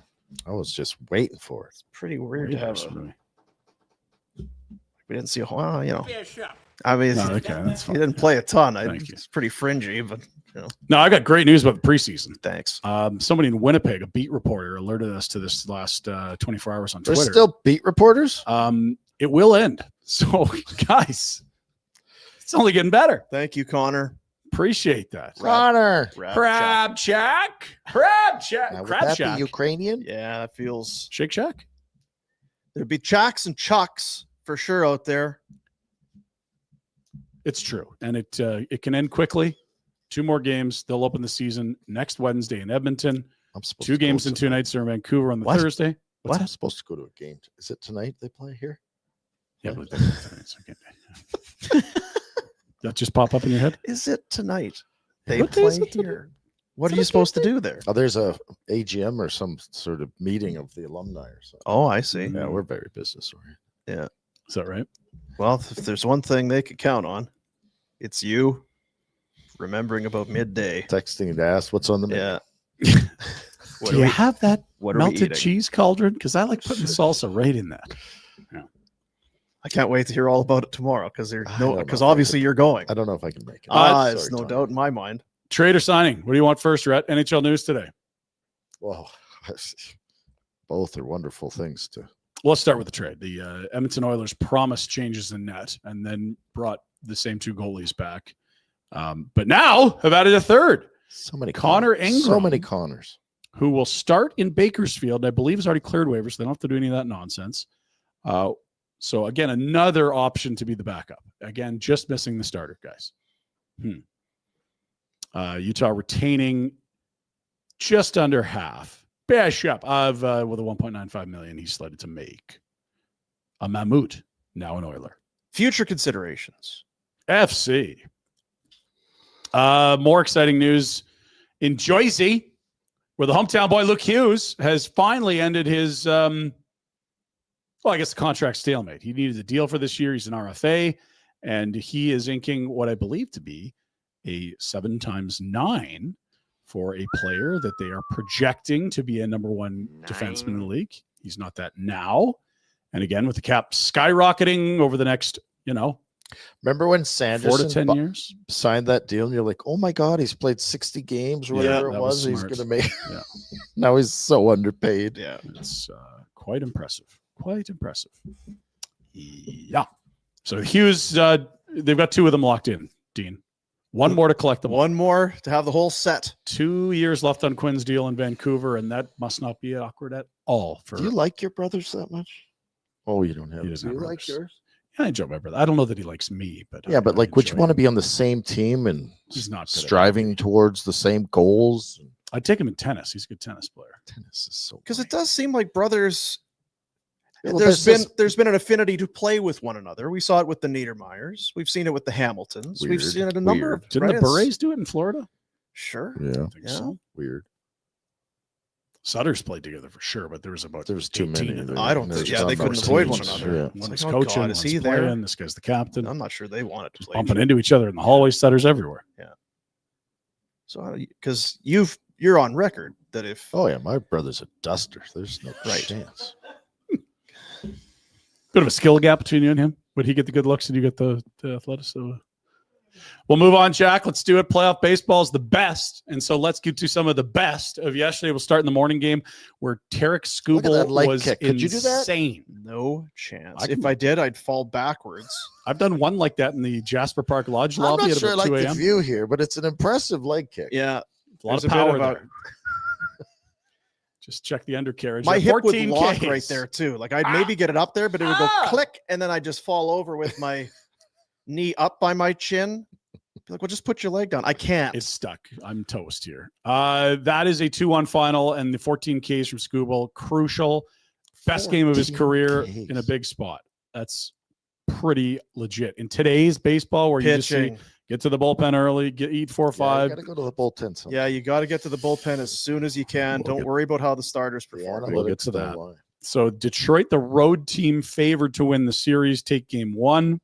I was just waiting for it. It's pretty weird to have Waivers, a, really. we didn't see a whole, I mean, No, okay, that's he fine. didn't play a ton. Thank you. It's pretty fringy, but No, I got great news about the preseason. thanks. Somebody in Winnipeg, a beat reporter, alerted us to this last 24 hours on There's Twitter. still beat reporters. It will end. So, guys, it's only getting better. Thank you, Connor. Appreciate that. Connor. Crab Shack. Crab Shack. Now, would Crab that Shack. be Ukrainian? Yeah, that feels. Shake Shack. There'd be Chacks and Chucks for sure out there. It's true. And it can end quickly. 2 more games. They'll open the season next Wednesday in Edmonton. I'm supposed 2 to go games in 2 tonight. nights are in Vancouver on the What? Thursday. I'm supposed to go to a game. Is it tonight they play here? Yeah, but it's okay. That just pop up in your head? Is it tonight? They What day is play it today? here. What are you supposed to do there? Oh, there's a AGM or some sort of meeting of the alumni or something. Oh, I see. Yeah, we're very business oriented. Is that right? Well, if there's one thing they could count on, it's you remembering about midday. Texting to ask what's on the menu. Yeah. What Do are you we, have that what are we melted eating? cheese cauldron? Because I like putting salsa right in that. I can't wait to hear all about it tomorrow because I don't know because if I obviously you're going. I don't know if I can make it. It's Sorry, no Tom. doubt in my mind. Trade or signing? What do you want first, Rhett? NHL news today. Well, both are wonderful things to. Well, let's start with the trade. The Edmonton Oilers promised changes in net and then brought the same 2 goalies back. But now have added a third, So many Connor Connors. So Ingram. many Connors. who will start in Bakersfield. I believe has already cleared waivers. So they don't have to do any of that nonsense. So again, another option to be the backup. Again, just missing the starter, guys. Utah retaining just under half. Bishop of with a $1.95 million he's slated to make. A Mammut, now an Oiler. Future considerations. FC. More exciting news in Jersey, where the hometown boy Luke Hughes has finally ended his, I guess the contract stalemate. He needed a deal for this year. He's an RFA, and he is inking what I believe to be a 7x9 for a player that they are projecting to be a number one defenseman in the league. He's not that now. And again, with the cap skyrocketing over the next, remember when Sanderson 4 to 10 years signed that deal and you're like, oh my God, he's played 60 games or whatever it was. He's going to make. Yeah. Now he's so underpaid. Yeah. It's quite impressive. Quite impressive. Yeah. So Hughes, they've got 2 of them locked in, Dean. One more to collect them. One more to have the whole set. 2 years left on Quinn's deal in Vancouver, and that must not be awkward at all. Do you like your brothers that much? Oh, you don't have. Do you like yours? Yeah, I enjoy my brother. I don't know that he likes me, but yeah, but like, would you want to be on the same team and he's not striving towards the same goals? I'd take him in tennis. He's a good tennis player. Tennis is so because it does seem like brothers. Well, there's been an affinity to play with one another. We saw it with the Niedermeyers. We've seen it with the Hamiltons. We've seen it a number of. Didn't the Berets do it in Florida? Sure. Yeah. I think so. Weird. Sutters played together for sure, but there was too many. I don't think. Yeah, they couldn't avoid one another. Yeah. One was like, coaching. God, is he one's there? playing, this guy's the captain. I'm not sure they wanted to play. Bumping into each other in the hallway. Sutters everywhere. Yeah. So, because you're on record that if. Oh yeah, my brother's a duster. There's no chance. Bit of a skill gap between you and him. Would he get the good looks and you get the athleticism? We'll move on, Jack. Let's do it. Playoff baseball is the best. And so let's get to some of the best of yesterday. We'll start in the morning game where Tarek Skubal was kick. Could you do that? insane. No chance. If I did, I'd fall backwards. I've done one like that in the Jasper Park Lodge I'm lobby not at sure I about 2 like a.m. the view here, but it's an impressive leg kick. Yeah. A lot of power there. Just check the undercarriage. My hip would 14 lock Ks. right there too. Like I'd maybe get it up there, but it would go click, and then I'd just fall over with my knee up by my chin. Be like, well, just put your leg down. I can't. It's stuck. I'm toast here. That is a 2-1 final, and the 14 Ks from Skubal, crucial. Best game of his career in a big spot. That's pretty legit. In today's baseball, where you just see, get to the bullpen early, eat 4 or 5. You got to go to the bullpen. Sometime. Yeah, you got to get to the bullpen as soon as you can. Don't worry about how the starters perform. We'll get to that. So Detroit, the road team favored to win the series, take game 1.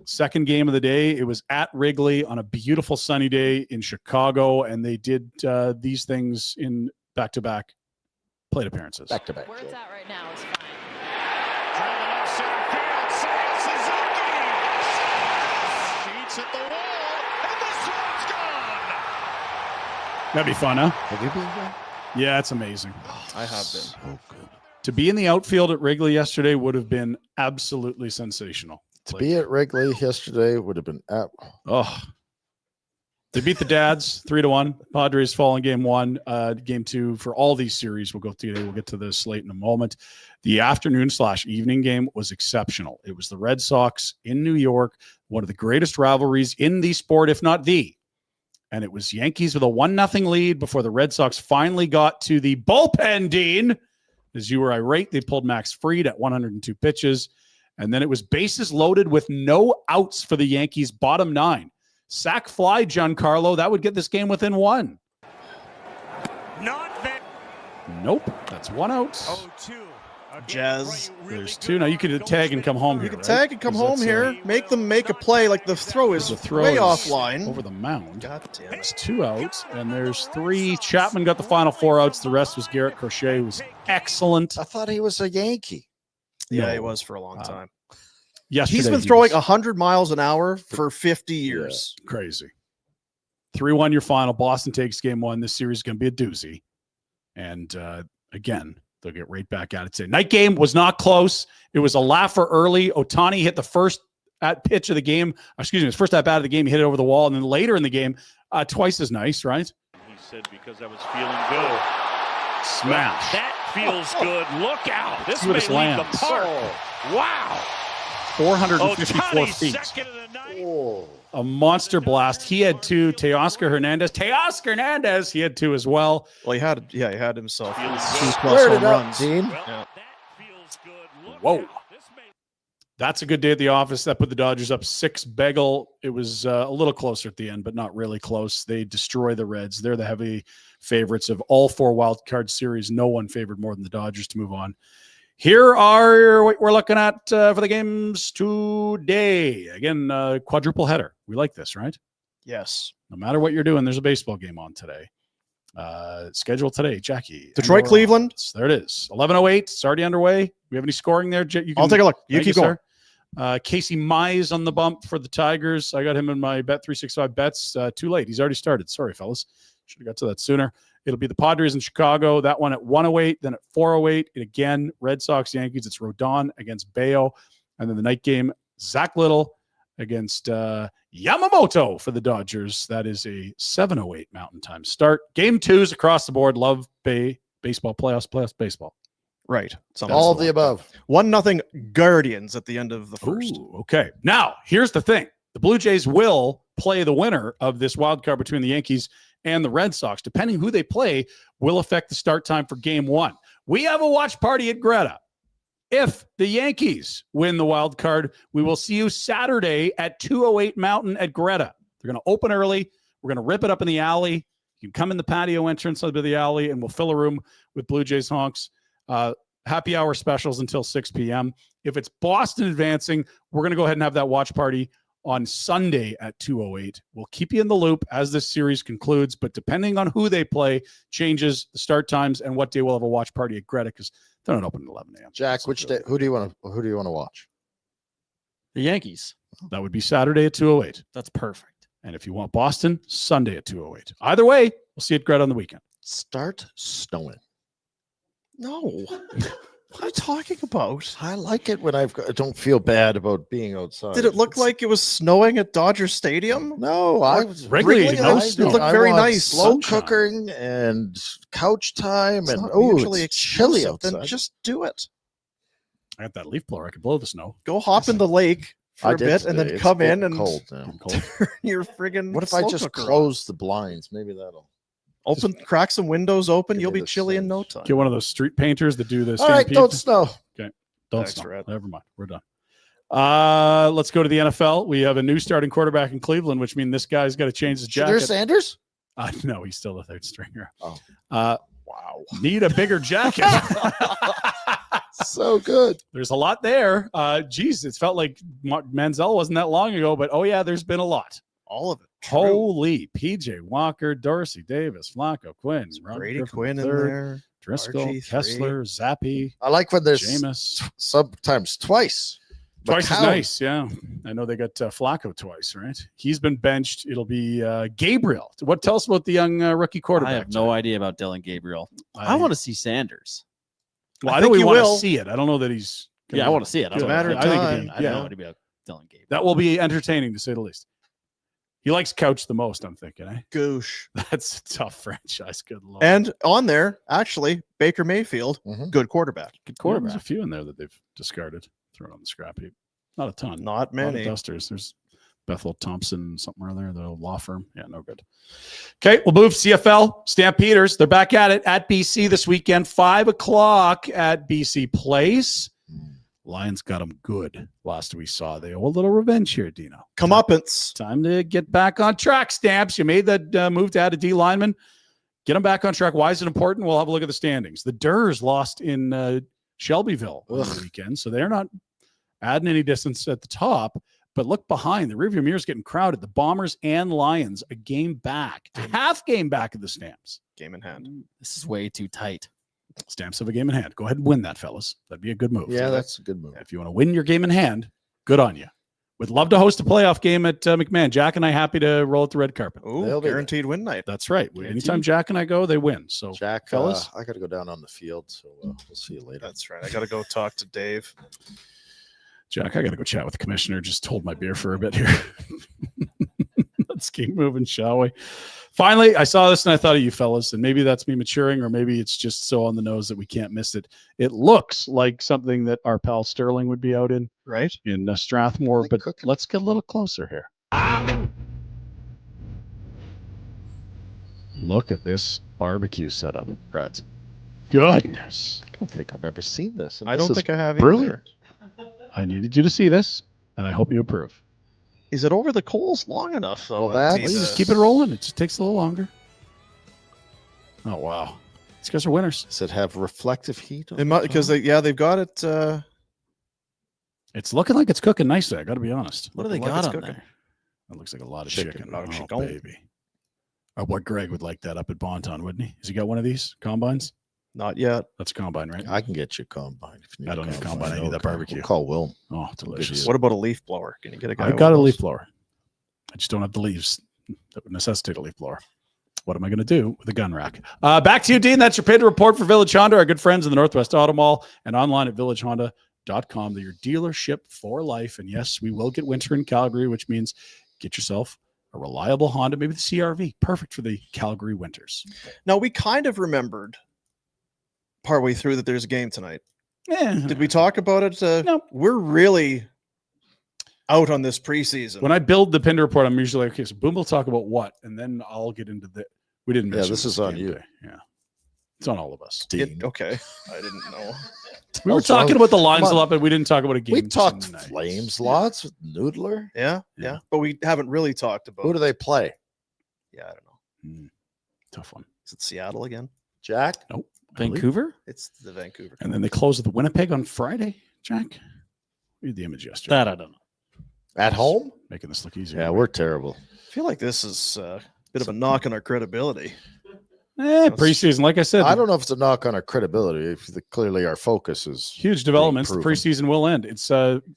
Second game of the day, it was at Wrigley on a beautiful sunny day in Chicago, and they did these things in back-to-back plate appearances. Back-to-back. Where it's at right now is fine. Driven up center field, Seiya Suzuki cheats at the wall, and this one's gone. That'd be fun, huh? Have you been there? Yeah, it's amazing. I have been. So good. To be in the outfield at Wrigley yesterday would have been absolutely sensational. To be at Wrigley yesterday would have been They beat the Dads 3-1. Padres fall in game 1. Game 2 for all these series. We'll go through today. We'll get to the slate in a moment. The afternoon/evening game was exceptional. It was the Red Sox in New York, one of the greatest rivalries in the sport, if not the. And it was Yankees with a 1-0 lead before the Red Sox finally got to the bullpen, Dean. As you were irate, they pulled Max Fried at 102 pitches. And then it was bases loaded with no outs for the Yankees' bottom 9. Sack fly, Giancarlo. That would get this game within 1. Not that. Nope. That's 1 out. 0-2. Jazz. There's 2. Now you could tag and come home here. You can tag and come home here. Make them make a play. Like the throw is way offline. Over the mound. God damn it. It's 2 outs, and there's 3. Chapman got the final 4 outs. The rest was Garrett Crochet, who was excellent. I thought he was a Yankee. Yeah, No. he was for a long time. Yesterday, He's been throwing 100 miles an hour for 50 years. Crazy. 3-1 your final. Boston takes game 1. This series is going to be a doozy. And again, they'll get right back at it today. Night game was not close. It was a laugher early. Ohtani hit the first pitch of the game. His first at bat of the game. He hit it over the wall. And then later in the game, twice as nice, right? He said because I was feeling good. Smash. That feels good. Look out. This See what may this leave the lands. park. Wow. 454 Ohtani, feet. second of the night. Oh. A monster blast. He had 2. Teoscar Hernandez. He had 2 as well. Well, he had himself 2+ Squared home it up, runs. team. Well, Yeah. that feels good. Look Whoa. out. This may That's a good day at the office. That put the Dodgers up 6 bagel. It was a little closer at the end, but not really close. They destroy the Reds. They're the heavy favorites of all 4 wild card series. No one favored more than the Dodgers to move on. Here are what we're looking at for the games today. Again, quadruple header. We like this, right? Yes. No matter what you're doing, there's a baseball game on today. Schedule today, Jackie. Detroit, Cleveland. There it is. 11:08. It's already underway. We have any scoring there? I'll take a look. You keep going. Casey Mize on the bump for the Tigers. I got him in my Bet365 bets. Too late. He's already started. Sorry, fellas. Should have got to that sooner. It'll be the Padres in Chicago. That one at 1:08. Then at 4:08. And again, Red Sox, Yankees. It's Rodon against Bayo. And then the night game, Zach Little against Yamamoto for the Dodgers. That is a 7:08 Mountain Time start. Game 2s across the board. Love baseball, playoffs baseball. Right. All the above. 1-0 Guardians at the end of the first. Ooh, okay. Now, here's the thing. The Blue Jays will play the winner of this wild card between the Yankees and the Red Sox. Depending who they play will affect the start time for game 1. We have a watch party at Greta. If the Yankees win the wild card, we will see you Saturday at 2:08 Mountain at Greta. They're going to open early. We're going to rip it up in the alley. You can come in the patio entrance of the alley, and we'll fill a room with Blue Jays honks. Happy hour specials until 6 p.m. If it's Boston advancing, we're going to go ahead and have that watch party on Sunday at 2:08. We'll keep you in the loop as this series concludes, but depending on who they play, changes the start times and what day we'll have a watch party at Greta because they're not open at 11 a.m. Jack, which day? Who do you want to watch? The Yankees. That would be Saturday at 2:08. That's perfect. And if you want Boston, Sunday at 2:08. Either way, we'll see you at Greta on the weekend. Start snowing. No. What are you talking about? I like it when I don't feel bad about being outside. Did it look like it was snowing at Dodger Stadium? No, I was Regularly, no nice. snow. It looked very nice. Slow Sunshine. cooking and couch time, It's and not oh, mutually it's chilly exclusive, outside. then just do it. I got that leaf blower. I could blow the snow. Go hop in the lake for I a did bit and then today. It's come in getting and cold now. turn your friggin' What if I slow just cooker on. close the blinds? Maybe that'll. Crack some windows open. Give You'll me be the chilly in no sense. time. Get one of those street painters that do the All right, stampede. don't snow. Don't That's stop. right. Never mind. We're done. Let's go to the NFL. We have a new starting quarterback in Cleveland, which means this guy's got to change his Shedeur jacket. Sanders? No, he's still the third stringer. Oh. Wow. Need a bigger jacket. So good. There's a lot there. Geez, it felt like Manziel wasn't that long ago, but oh yeah, there's been a lot. All of it. True. Holy PJ Walker, Dorsey, Davis, Flacco, Quinn, Ron Brady Griffin Quinn in III, there. Driscoll, RG3. Kessler, Zappi, I like when there's Jameis. sometimes twice. Twice is McCown. nice, yeah. I know they got Flacco twice, right? He's been benched. It'll be Gabriel. Tell us about the young rookie quarterback. I have no idea about Dylan Gabriel. I want to see Sanders. Well, I I think think we you want to will. see it. I don't know that he's. Yeah, I want to see it. It's a matter of I think time. it'd be- I don't yeah. know anything about Dylan Gabriel. That will be entertaining to say the least. He likes couch the most, I'm thinking. Eh? Goosh. That's a tough franchise. Good lord. And on there, actually, Baker Mayfield, Mhm. good quarterback. There's Good a quarterback. few in there that they've discarded, thrown on the scrap heap. Not a ton. Not A lot of many. dusters. There's Bethel Thompson, something or other, the law firm. Yeah, no good. Okay, we'll move CFL. Stampeders, they're back at it at BC this weekend, 5 o'clock at BC Place. Lions got them good last we saw. They owe a little revenge here, Dino. Comeuppance. Time to get back on track, Stamps. You made that move to add a D lineman. Get them back on track. Why is it important? We'll have a look at the standings. The Durs lost in Shelbyville on the weekend, so they're not adding any distance at the top. But look behind. The rearview mirror is getting crowded. The Bombers and Lions a game back, a half game back of the Stamps. Game in hand. This is way too tight. Stamps have a game in hand. Go ahead and win that, fellas. That'd be a good move. Yeah, that's a good move. If you want to win your game in hand, good on you. Would love to host a playoff game at McMahon. Jack and I happy to roll at the red carpet. Ooh, They'll be there. guaranteed win night. That's right. Guaranteed. Anytime Jack and I go, they win. So, Jack, fellas? I got to go down on the field, so we'll see you later. That's right. I got to go talk to Dave. Jack, I got to go chat with the commissioner. Just hold my beer for a bit here. Let's keep moving, shall we? Finally, I saw this and I thought of you fellas, and maybe that's me maturing, or maybe it's just so on the nose that we can't miss it. It looks like something that our pal Sterling would be out in Right? Strathmore, Like but cooking. let's get a little closer here. Look at this barbecue setup, Brett. Goodness. I don't think I've ever seen this. and I this don't is think I have brilliant. either. I needed you to see this, and I hope you approve. Is it over the coals long enough though? Well, You just keep it rolling. It just takes a little longer. Oh, wow. These guys are winners. Does it have reflective heat? It might, because they've got it. It's looking like it's cooking nicely. I got to be honest. What do they Looking like got it's on cooking. there? That looks like a lot of Chicken. chicken. A lot of Oh, chicken. baby. What Greg would like that up at Bonton, wouldn't he? Has he got one of these combines? Not yet. That's a combine, right? I can get you a combine. If you need I don't need a combine. I need that Okay. barbecue. We'll call Will. Oh, delicious. What about a leaf blower? Can you get a guy? I've with got a those? leaf blower. I just don't have the leaves that would necessitate a leaf blower. What am I going to do with a gun rack? Back to you, Dean. That's your Pinder Report for Village Honda, our good friends in the Northwest Auto Mall, and online at villagehonda.com. They're your dealership for life. And yes, we will get winter in Calgary, which means get yourself a reliable Honda, maybe the CRV, perfect for the Calgary winters. Now, we kind of remembered partway through that there's a game tonight. Eh, Did we talk about it? No. We're really out on this preseason. when I build the Pinder Report, I'm usually like, okay, so Boom will talk about what, and then I'll get into the. We didn't. Yeah, mention this is on game you. day. Yeah, it's on all of us. Dean. Okay, I didn't know. We were What's wrong? talking about the lines Come a on. lot, but we didn't talk about a game. We talked tonight. Flames lots with Noodler. Yeah, Yeah. but we haven't really talked about. Who do they play? Yeah, I don't know. Tough one. Is it Seattle again? Jack? Nope. I believe. Vancouver? It's the Vancouver. And then they close with the Winnipeg on Friday. Jack, read the image yesterday. That I don't know. At home? Making this look easier. Yeah, we're terrible. I feel like this is a bit of a knock on our credibility. Preseason, like I said, I don't know if it's a knock on our credibility. Clearly, our focus is huge developments. The proven. preseason will end. It's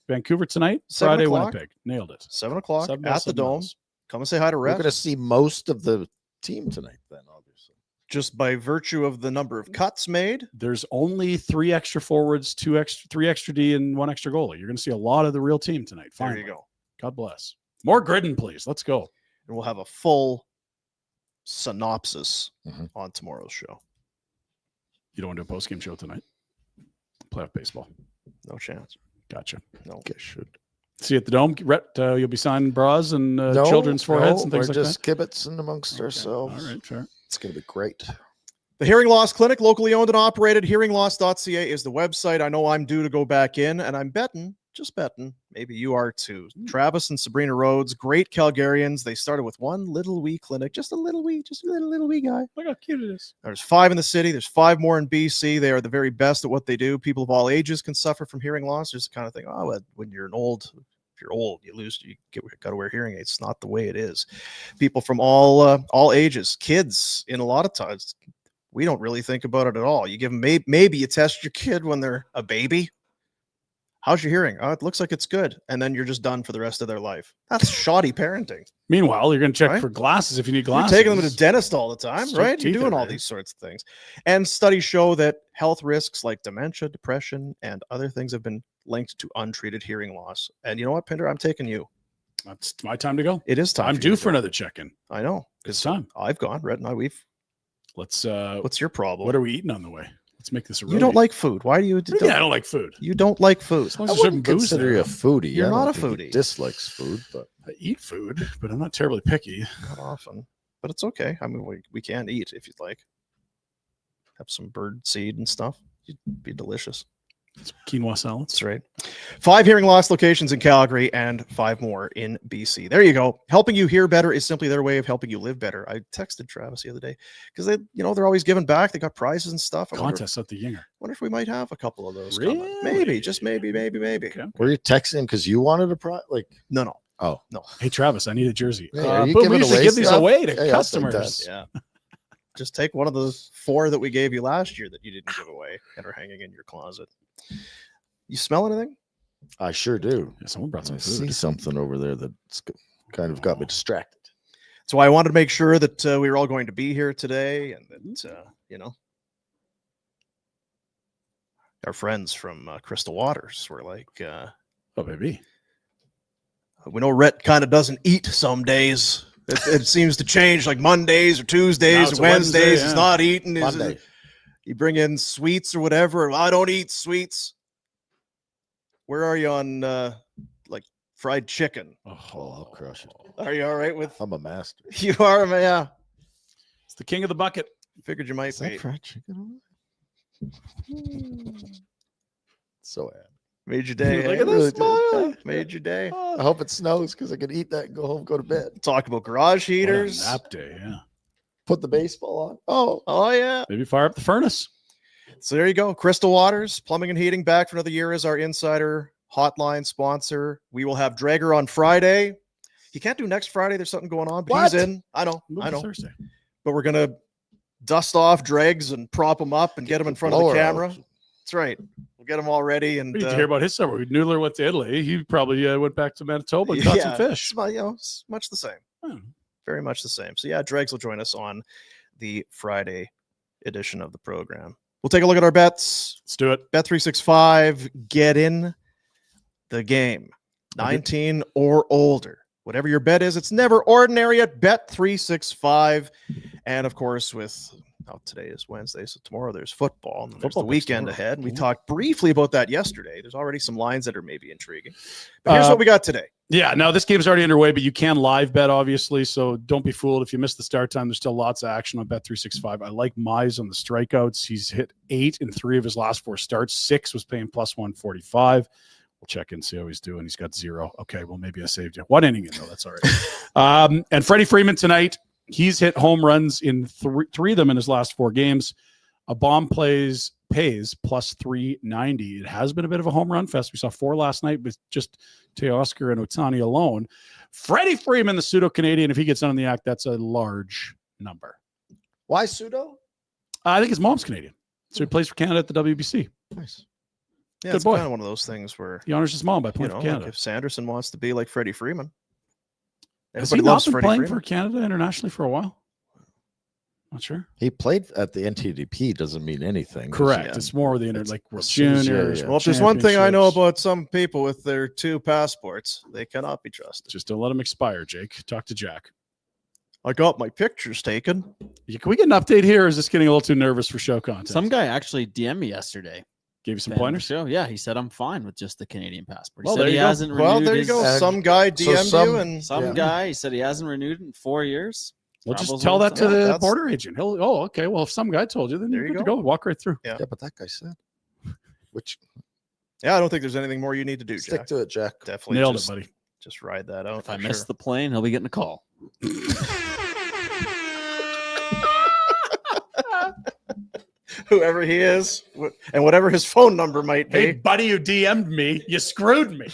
Vancouver tonight, 7 Friday, o'clock? Winnipeg. Nailed it. 7 o'clock 7 at the Dome. miles. Come and say hi to We're Rhett. going to see most of the team tonight. Then, obviously, Just by virtue of the number of cuts made. There's only 3 extra forwards, 3 extra D, and 1 extra goalie. You're going to see a lot of the real team tonight. Finally. There you go. God bless. More Gridden, please. Let's go. And we'll have a full synopsis Mhm. on tomorrow's show. You don't want to do a post-game show tonight? Playoff baseball. No chance. Gotcha. No. okay, should. See you at the Dome. Rhett, you'll be signing bras and children's foreheads and things we're like just kibitzing amongst that. ourselves. All right, fair. It's going to be great. The Hearing Loss Clinic, locally owned and operated. Hearingloss.ca is the website. I know I'm due to go back in, and I'm betting, just betting, maybe you are too. Travis and Sabrina Rhodes, great Calgarians. They started with one little wee clinic, just a little wee guy. Look how cute it is. There's 5 in the city. There's 5 more in BC. They are the very best at what they do. People of all ages can suffer from hearing loss. There's the kind of thing, when you're if you're old, you got to wear hearing aids. It's not the way it is. People from all ages, kids, in a lot of times, we don't really think about it at all. You give them, maybe you test your kid when they're a baby. How's your hearing? Oh, it looks like it's good. And then you're just done for the rest of their life. That's shoddy parenting. Meanwhile, you're going to check Right? for glasses if you need glasses. You're taking them to the dentist all the time, Straight right? You're teeth doing all everywhere. these sorts of things. And studies show that health risks like dementia, depression, and other things have been linked to untreated hearing loss. And you know what, Pinder? I'm taking you. That's my time to go. It is time. I'm you due to for go. another check-in. I know. It's time. I've gone. Rhett and I, Let's. what's your problem? What are we eating on the way? Let's make this a. You don't roadie. like food. Why do you? What do you mean I don't like food. You don't like food. As long I as there's certain wouldn't booze consider there. you a foodie. You're I not don't a think he foodie. dislikes food, but I eat food, but I'm not terribly picky. Not often, but it's okay. I mean, we can eat if you'd like. Have some bird seed and stuff. It'd be delicious. Quinoa salads. That's right. 5 hearing loss locations in Calgary and 5 more in BC. There you go. Helping you hear better is simply their way of helping you live better. I texted Travis the other day because they're always giving back. They got prizes and stuff. I Contests at the Yinger. wonder if we might have a couple of those. coming. Really? Maybe, just maybe. Okay. were you texting because you wanted a like? No. Oh, Hey Travis, I need a jersey. Hey, are you Boom, we giving usually away give these stuff? away to Hey, I'll take customers. Yeah. Just take one of the 4 that we gave you last year that you didn't give away and are hanging in your closet. You smell anything? I sure do. Yeah, someone brought some I see food. something over there that's kind of got me distracted. So I wanted to make sure that we were all going to be here today and that, our friends from Crystal Waters were like, Oh, baby. we know Rhett kind of doesn't eat some days. It seems to change like Mondays or Now Tuesdays it's or a Wednesday, Wednesdays. yeah. He's not eating. Monday. You bring in sweets or whatever. I don't eat sweets. Where are you on like fried chicken? Oh, I'll crush it. Are you all right with? I'm a master. You are, man. Yeah. It's the king of the bucket. Figured you might Is that be. fried chicken over there? So Made your day. Look eh? at that Really did. smile. Yeah, made your day. I hope it snows because I can eat that and go home, go to bed. Talk about garage What a heaters. nap day, yeah. Put the baseball on. Oh, Oh, yeah. Maybe fire up the furnace. So there you go. Crystal Waters, Plumbing and Heating, back for another year as our insider hotline sponsor. We will have Drager on Friday. He can't do next Friday. There's something going on, but he's What? in. I know. Move I to know. Thursday. But we're going to dust off dregs and prop him up and get him in front of the Blower camera. out. That's right. We'll get him all ready. And We need to hear about his summer. Noodler went to Italy. He probably went back to Manitoba and caught some fish. It's, you know, it's much the same. Hmm. Very much the same. So yeah, Dregs will join us on the Friday edition of the program. We'll take a look at our bets. Let's do it. Bet365, get in the game. 19 or older. Whatever your bet is, it's never ordinary at Bet365. And of course, today is Wednesday, so tomorrow there's football. And there's the Football picks weekend tomorrow. ahead. And we Yeah. talked briefly about that yesterday. There's already some lines that are maybe intriguing. But here's what we got today. Yeah, no, this game's already underway, but you can live bet, obviously. So don't be fooled if you miss the start time. There's still lots of action on Bet365. I like Mize on the strikeouts. He's hit 8 in 3 of his last 4 starts. 6 was paying plus 145. We'll check in, see how he's doing. He's got 0. Okay, well, maybe I saved you. 1 inning in, though. That's all right. And Freddie Freeman tonight, he's hit home runs in 3 of them in his last 4 games. A bomb pays plus 390. It has been a bit of a home run fest. We saw 4 last night with just Teoscar and Ohtani alone. Freddie Freeman, the pseudo-Canadian, if he gets on the act, that's a large number. why pseudo? I think his mom's Canadian. So he plays for Canada at the WBC. Nice. Yeah, Good it's boy. kind of one of those things where, He honors his mom by you playing know, for like Canada. if Sanderson wants to be like Freddie Freeman. Has he Everybody not loves been Freddie playing Freeman. for Canada internationally for a while? Not sure. He played at the NTDP doesn't mean anything. Correct. Yeah. It's more the inner, It's like World Caesar, Juniors. yeah. Well, if there's one thing I know championships. about some people with their 2 passports, they cannot be trusted. Just don't let him expire, Jake. Talk to Jack. I got my pictures taken. Yeah, can we get an update here, or is this getting a little too nervous for show content? Some guy actually DM'd me yesterday. Gave you some Fan of the pointers. show. Yeah, he said I'm fine with just the Canadian passport. He Well, said there he you go. hasn't renewed Well, there you his, go. Uh, Some guy so DM'd some- you, and Some Yeah. guy, he said he hasn't renewed in 4 years. Well, just Travels tell all the that to time. the That's- border agent. He'll. Oh, okay. Well, if some guy told you, then There you're you good to go. go. Walk right through. Yeah. Yeah, but that guy said. Which yeah, I don't think there's anything more you need to do, stick Jack. to it, Jack. Definitely Nailed just, it, buddy. just ride that out. If I for miss sure. the plane, he'll be getting a call. Whoever he is, and whatever his phone number might be. Hey, buddy, who DM'd me, you screwed me.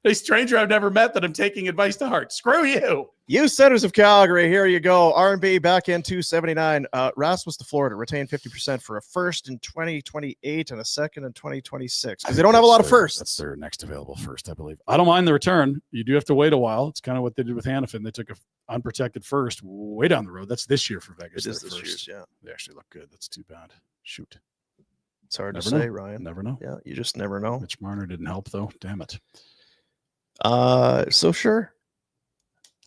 A stranger I've never met that I'm taking advice to heart. Screw you. You Centers of Calgary, here you go. R&B back in 279. Rasmus to Florida, retain 50% for a first in 2028 and a second in 2026. Because they don't have a lot of That's firsts. their next available first, I believe. I don't mind the return. You do have to wait a while. It's kind of what they did with Hannafin. They took a unprotected first way down the road. That's this year for Vegas. It is their this first. year's, yeah. They actually look good. That's too bad. Shoot. It's hard Never to say, know. Ryan. Never know. Yeah, you just never know. Mitch Marner didn't help though. Damn it. So sure.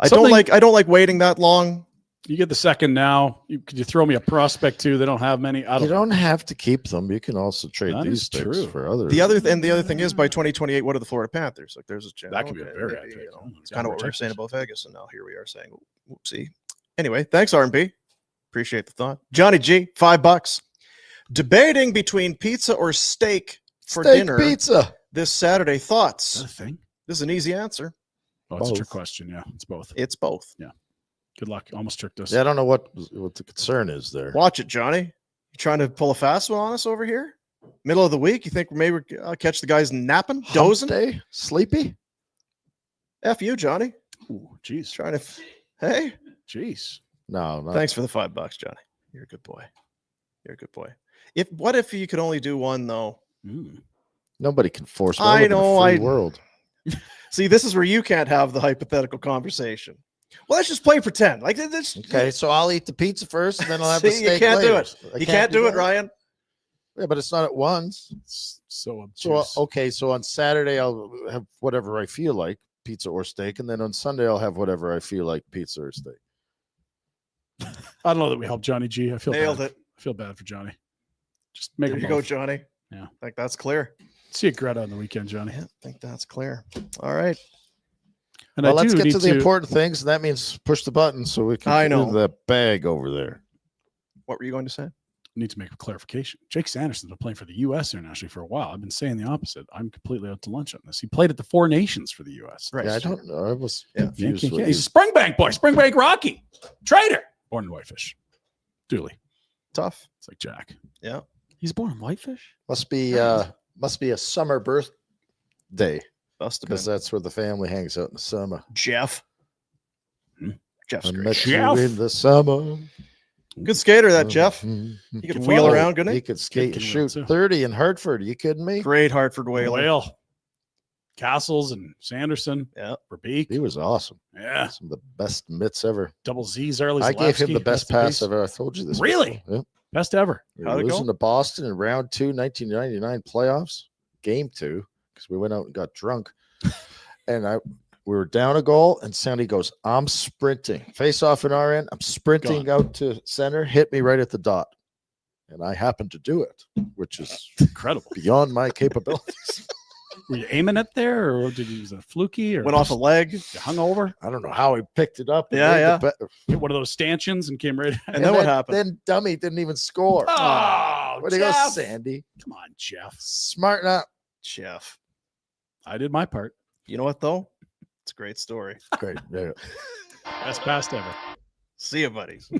I Something- don't like waiting that long. You get the second now. Could you throw me a prospect too? They don't have many. I You don't know. don't have to keep them. You can also trade That these is picks true. for others. The other thing is by 2028, what are the Florida Panthers? Like there's a chance. That could be a very maybe, high pick. it's kind of what we were saying about Vegas, and now here we are saying, whoopsie. Anyway, thanks, R&B. Appreciate the thought. Johnny G, $5. Debating between pizza or steak for Steak dinner pizza. this Saturday. Is Thoughts? that a thing? This is an easy answer. Oh, it's a trick Both. question. Yeah, it's both. It's both. Good luck. Almost tricked us. Yeah, I don't know what the concern is there. Watch it, Johnny. You trying to pull a fast one on us over here? Middle of the week? You think maybe catch the guys napping, Hump dozing? day? Sleepy? F you, Johnny. Ooh, jeez. Trying to. Hey, Jeez. No, not thanks for the $5, Johnny. You're a good boy. You're a good boy. What if you could only do one though? Mm. nobody can force. I I know. know, Free I- world. See, this is where you can't have the hypothetical conversation. Well, let's just play pretend. Like this. Okay, so I'll eat the pizza first, and then I'll have the See, you steak can't do later. it. I You can't do it, that? Ryan. Yeah, but it's not at once. It's so So obtuse. okay, so on Saturday I'll have whatever I feel like, pizza or steak, and then on Sunday I'll have whatever I feel like, pizza or steak. I don't know that we helped Johnny G. I feel Nailed bad. it. I feel bad for Johnny. Just make There him you go, both. Johnny. Yeah. I think that's clear. See you Greta on the weekend, Johnny. Yeah, I think that's clear. All right. And Well, I let's do get need to the important things, and that means push the button so we can I do know. the bag over there. What were you going to say? need to make a clarification. Jake Sanderson's been playing for the U.S. internationally for a while. I've been saying the opposite. I'm completely out to lunch on this. He played at the Four Nations for the U.S. Right. Yeah, I don't know. I was confused. Yankee, with he's you. a Springbank boy, Springbank Rocky, trader, born in Whitefish. Dooley. Tough. It's like Jack. Yeah. He's born in Whitefish. Must be a summer birthday Must have because been. that's where the family hangs out in the summer. Jeff. Jeff's I great. met you Jeff. in the summer. Good skater, that Jeff. He He could wheel around, couldn't He he? could skate and Kid can shoot wheel, too. 30 in Hartford. Are you kidding me? Great Hartford whaler. Whale. Castles and Sanderson. Yeah. Verbeek. He was awesome. Yeah. Some of the best mitts ever. Double Z's early. I gave him the best pass That's ever. I told you this. Really? before. Yeah. Best ever. We were How'd it go? losing to Boston in round 2, 1999 playoffs, game 2, because we went out and got drunk. And we were down a goal, and Sandy goes, I'm sprinting. Face off in our end. I'm sprinting out to center, hit me right at the dot. And I happened to do it, which is Incredible. beyond my capabilities. Were you aiming it there, or did you use a fluky, or Went off a leg. you hung over? I don't know how he picked it up. and Yeah, made the Hit one of those stanchions and came right. And then what happened? Then Dummy didn't even score. Oh, Where'd he go, Jeff. Sandy? Come on, Jeff. Smarten up. Jeff. I did my part. You know what, though? It's a great story. Great. Yeah. Best pass ever. See you, buddies.